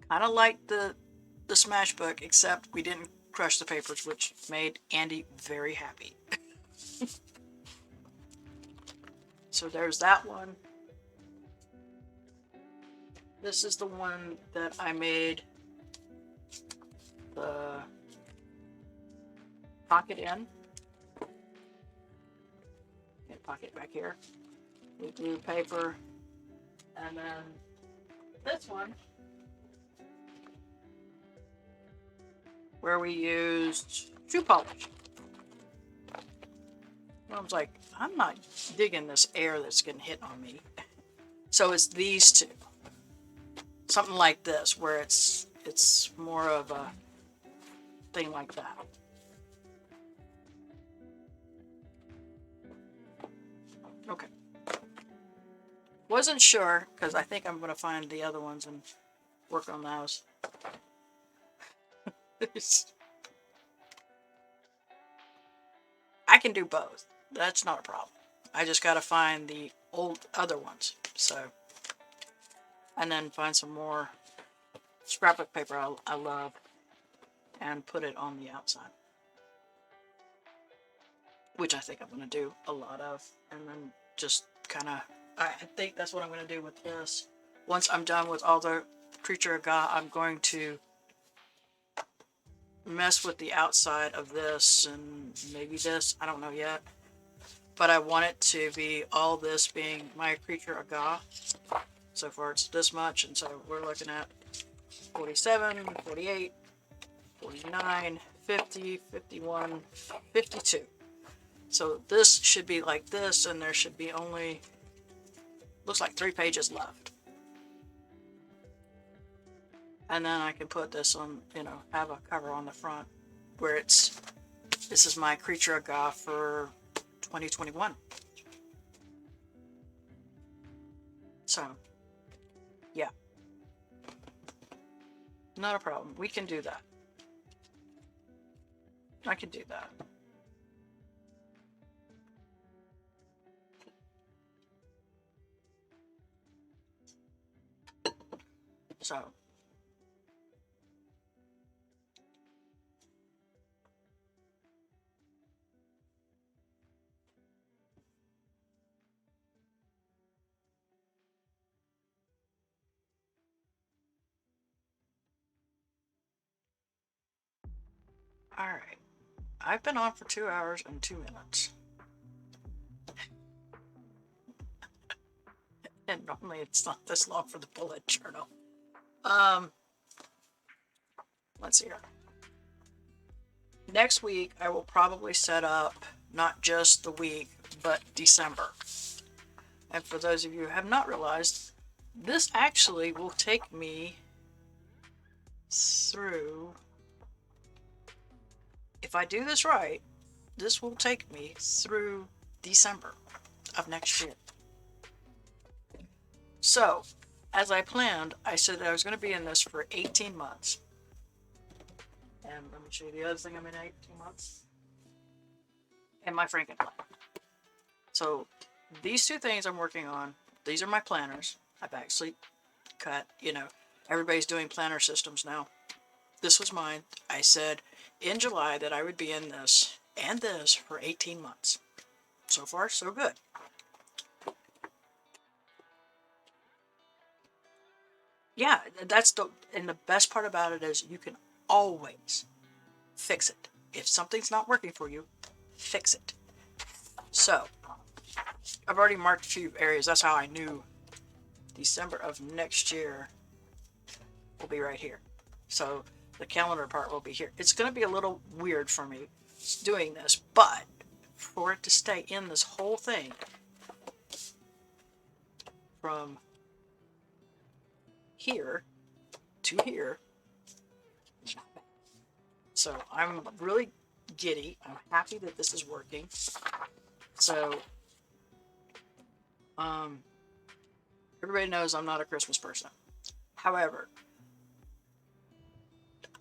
Kind of like the Smash book, except we didn't crush the papers, which made Andy very happy. So there's that one. This is the one that I made the pocket in. Get pocket back here. We glue paper. And then this one where we used shoe polish. I was like, I'm not digging this air that's getting hit on me. So it's these two. Something like this, where it's more of a thing like that. Okay. Wasn't sure, because I think I'm going to find the other ones and work on those. I can do both. That's not a problem. I just got to find the old other ones. So, and then find some more scrapbook paper I love and put it on the outside. Which I think I'm going to do a lot of. And then just kind of, I think that's what I'm going to do with this. Once I'm done with all the Creature of God, I'm going to mess with the outside of this and maybe this. I don't know yet. But I want it to be all this being my Creature of God. So far it's this much, and so we're looking at 47, 48, 49, 50, 51, 52. So this should be like this, and there should be only, looks like 3 pages left. And then I can put this on, you know, have a cover on the front where it's, this is my Creature of God for 2021. So, yeah. Not a problem. We can do that. I can do that. So. Alright. I've been on for 2 hours and 2 minutes. And normally it's not this long for the bullet journal. Let's see here. Next week, I will probably set up not just the week, but December. And for those of you who have not realized, this actually will take me through, if I do this right, this will take me through December of next year. So, as I planned, I said that I was going to be in this for 18 months. And let me show you the other thing I'm in 18 months. And my Frankenplan. So, these 2 things I'm working on, these are my planners. I've actually cut, you know, everybody's doing planner systems now. This was mine. I said in July that I would be in this and this for 18 months. So far, so good. Yeah, that's and the best part about it is you can always fix it. If something's not working for you, fix it. So, I've already marked a few areas. That's how I knew December of next year will be right here. So, the calendar part will be here. It's going to be a little weird for me doing this, but for it to stay in this whole thing from here to here. So I'm really giddy. I'm happy that this is working. So, everybody knows I'm not a Christmas person. However,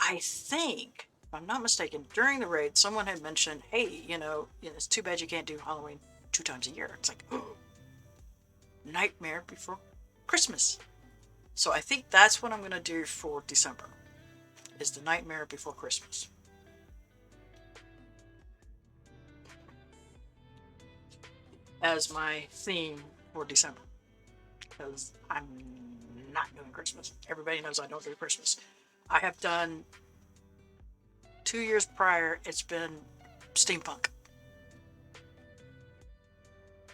I think, if I'm not mistaken, during the raid, someone had mentioned, hey, you know, it's too bad you can't do Halloween 2 times a year. It's like, oh, Nightmare Before Christmas. So I think that's what I'm going to do for December, is the Nightmare Before Christmas. As my theme for December. Because I'm not doing Christmas. Everybody knows I don't do Christmas. I have done 2 years prior, it's been steampunk.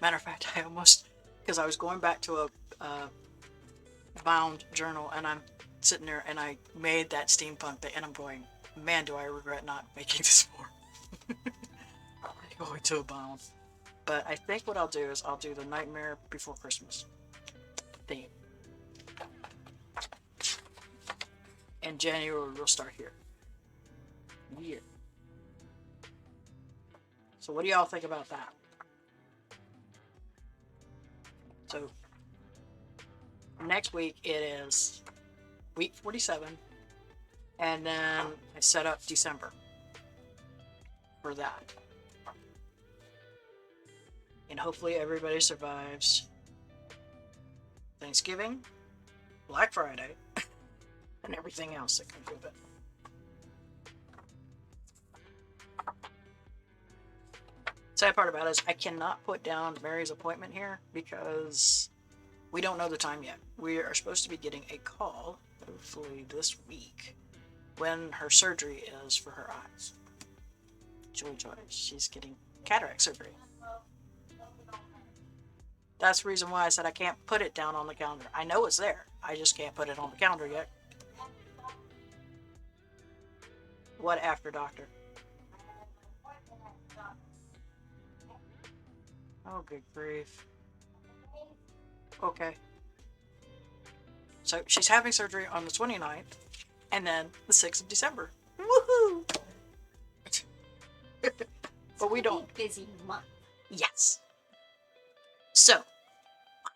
Matter of fact, I almost, because I was going back to a bound journal and I'm sitting there and I made that steampunk thing and I'm going, Man, do I regret not making this more. Going to a bomb. But I think what I'll do is I'll do the Nightmare Before Christmas theme. And January we'll start here. Yeah. So what do y'all think about that? So next week it is week 47, and then I set up December for that. And hopefully everybody survives Thanksgiving, Black Friday, and everything else that comes with it. Sad part about it is I cannot put down Mary's appointment here because we don't know the time yet. We are supposed to be getting a call, hopefully this week, when her surgery is for her eyes. Joy, she's getting cataract surgery. That's the reason why I said I can't put it down on the calendar. I know it's there. I just can't put it on the calendar yet. What after, doctor? Oh, good grief. Okay. So she's having surgery on the 29th, and then the 6th of December. Woohoo! But we don't. Busy month. Yes. So,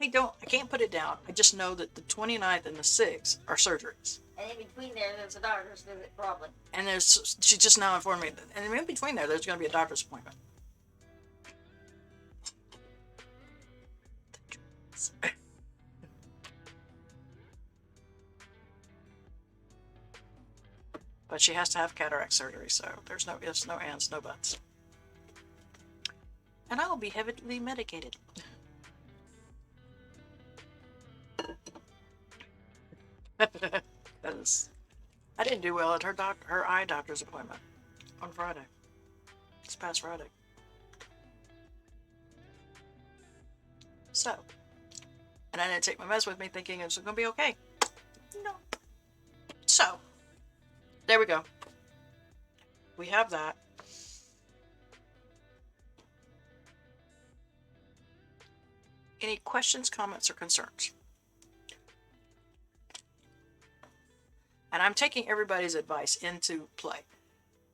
I can't put it down. I just know that the 29th and the 6th are surgeries. And in between there's a doctor's visit, probably. And she just now informed me that, and in between there's going to be a doctor's appointment. But she has to have cataract surgery, so there's no ifs, no ands, no buts. And I will be heavily medicated. Because I didn't do well at her eye doctor's appointment on Friday. This past Friday. So, and I didn't take my meds with me thinking it was going to be okay. No. So, there we go. We have that. Any questions, comments, or concerns? And I'm taking everybody's advice into play.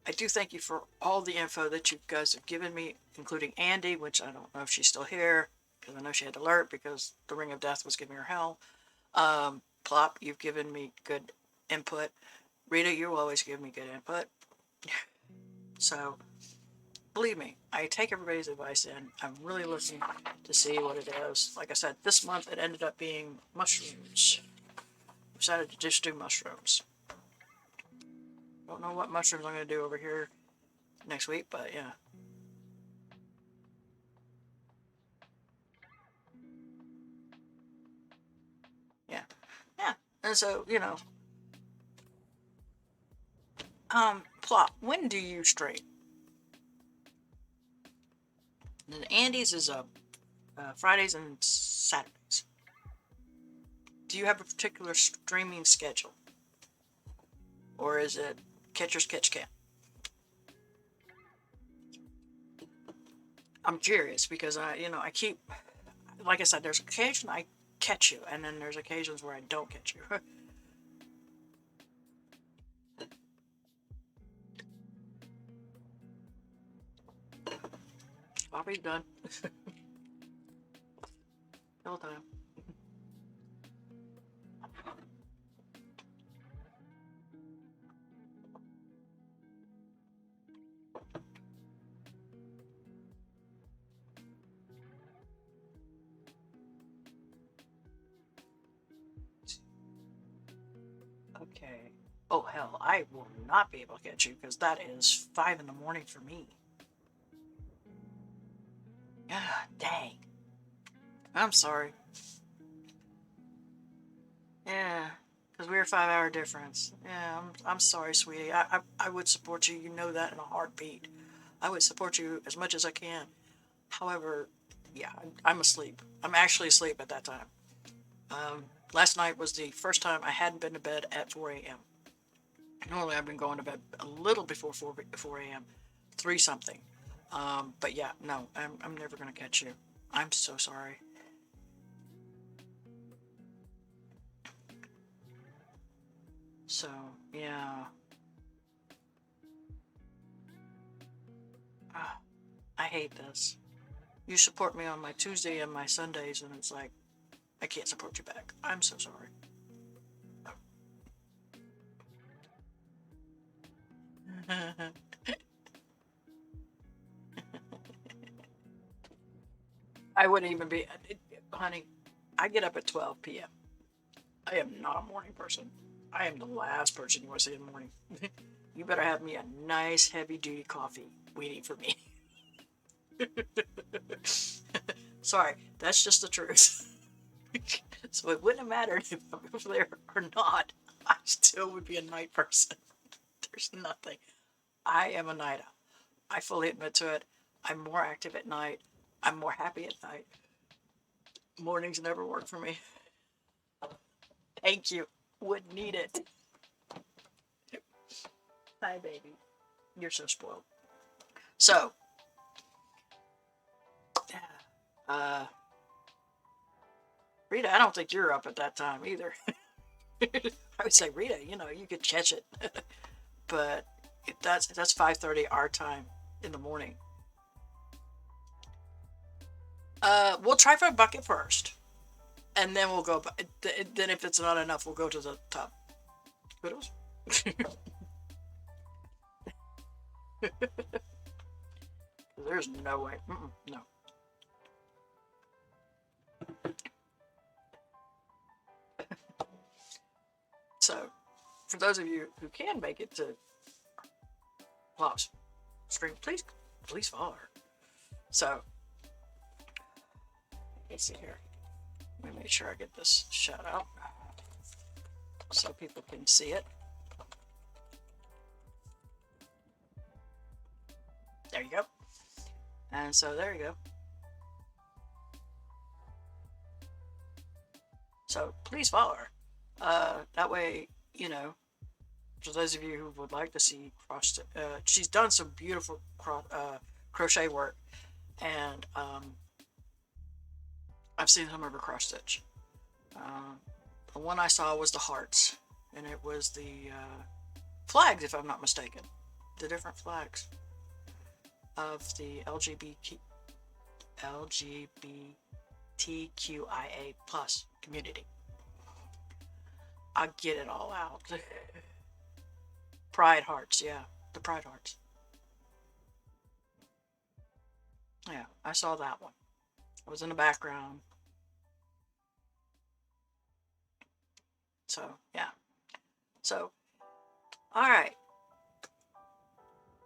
I do thank you for all the info that you guys have given me, including Andy, which I don't know if she's still here, because I know she had to alert because the Ring of Death was giving her hell. Plop, you've given me good input. Rita, you always give me good input. So, believe me, I take everybody's advice in. I'm really looking to see what it is. Like I said, this month it ended up being mushrooms. Decided to just do mushrooms. Don't know what mushrooms I'm going to do over here next week, but yeah. Yeah. Yeah. And so, you know. Plop, when do you stream? And Andy's is Fridays and Saturdays. Do you have a particular streaming schedule? Or is it catchers catch can? I'm curious because I keep, like I said, there's occasion I catch you, and then there's occasions where I don't catch you. Bobby's done. All time. Okay. Oh hell, I will not be able to get you because that is 5 in the morning for me. Ah, dang. I'm sorry. Yeah, because we're a 5-hour difference. Yeah, I'm sorry, sweetie. I would support you. You know that in a heartbeat. I would support you as much as I can. However, yeah, I'm asleep. I'm actually asleep at that time. Last night was the first time I hadn't been to bed at 4 a.m. Normally I've been going to bed a little before 4 a.m., 3 something. But yeah, no, I'm never going to catch you. I'm so sorry. So, yeah. Ah, I hate this. You support me on my Tuesday and my Sundays, and it's like, I can't support you back. I'm so sorry. I wouldn't even be, honey, I get up at 12 p.m. I am not a morning person. I am the last person you want to see in the morning. You better have me a nice heavy duty coffee waiting for me. Sorry, that's just the truth. So it wouldn't have mattered if I'm over there or not. I still would be a night person. There's nothing. I am a night owl. I fully admit to it. I'm more active at night. I'm more happy at night. Mornings never work for me. Thank you. Would need it. Hi, baby. You're so spoiled. So, Rita, I don't think you're up at that time either. I would say, Rita, you could catch it. But that's 5:30 our time in the morning. We'll try for a bucket first. And then we'll go, then if it's not enough, we'll go to the top. What else? There's no way. No. So, for those of you who can make it to Plop's stream, please follow her. So, let's see here. Let me make sure I get this shout out so people can see it. There you go. And so there you go. So please follow her. That way, for those of you who would like to see she's done some beautiful crochet work, and I've seen some of her cross stitch. The one I saw was the hearts, and it was the flags, if I'm not mistaken. The different flags of the LGBTQIA plus community. I'll get it all out. Pride hearts, yeah. The pride hearts. Yeah, I saw that one. I was in the background. So, yeah. So, alright.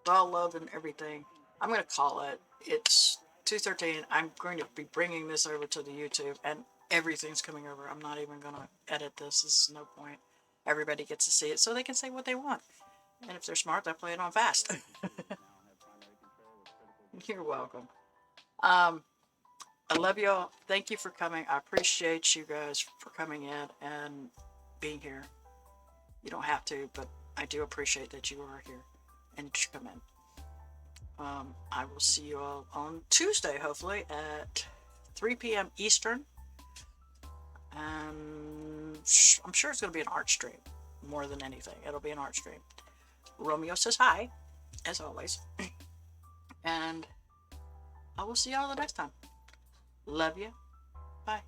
All love and everything. I'm going to call it. It's 2:13. I'm going to be bringing this over to the YouTube, and everything's coming over. I'm not even going to edit this. There's no point. Everybody gets to see it so they can say what they want. And if they're smart, they'll play it on fast. You're welcome. I love y'all. Thank you for coming. I appreciate you guys for coming in and being here. You don't have to, but I do appreciate that you are here and that you come in. I will see you all on Tuesday, hopefully, at 3 p.m. Eastern. And I'm sure it's going to be an art stream more than anything. It'll be an art stream. Romeo says hi, as always. And I will see y'all the next time. Love you. Bye.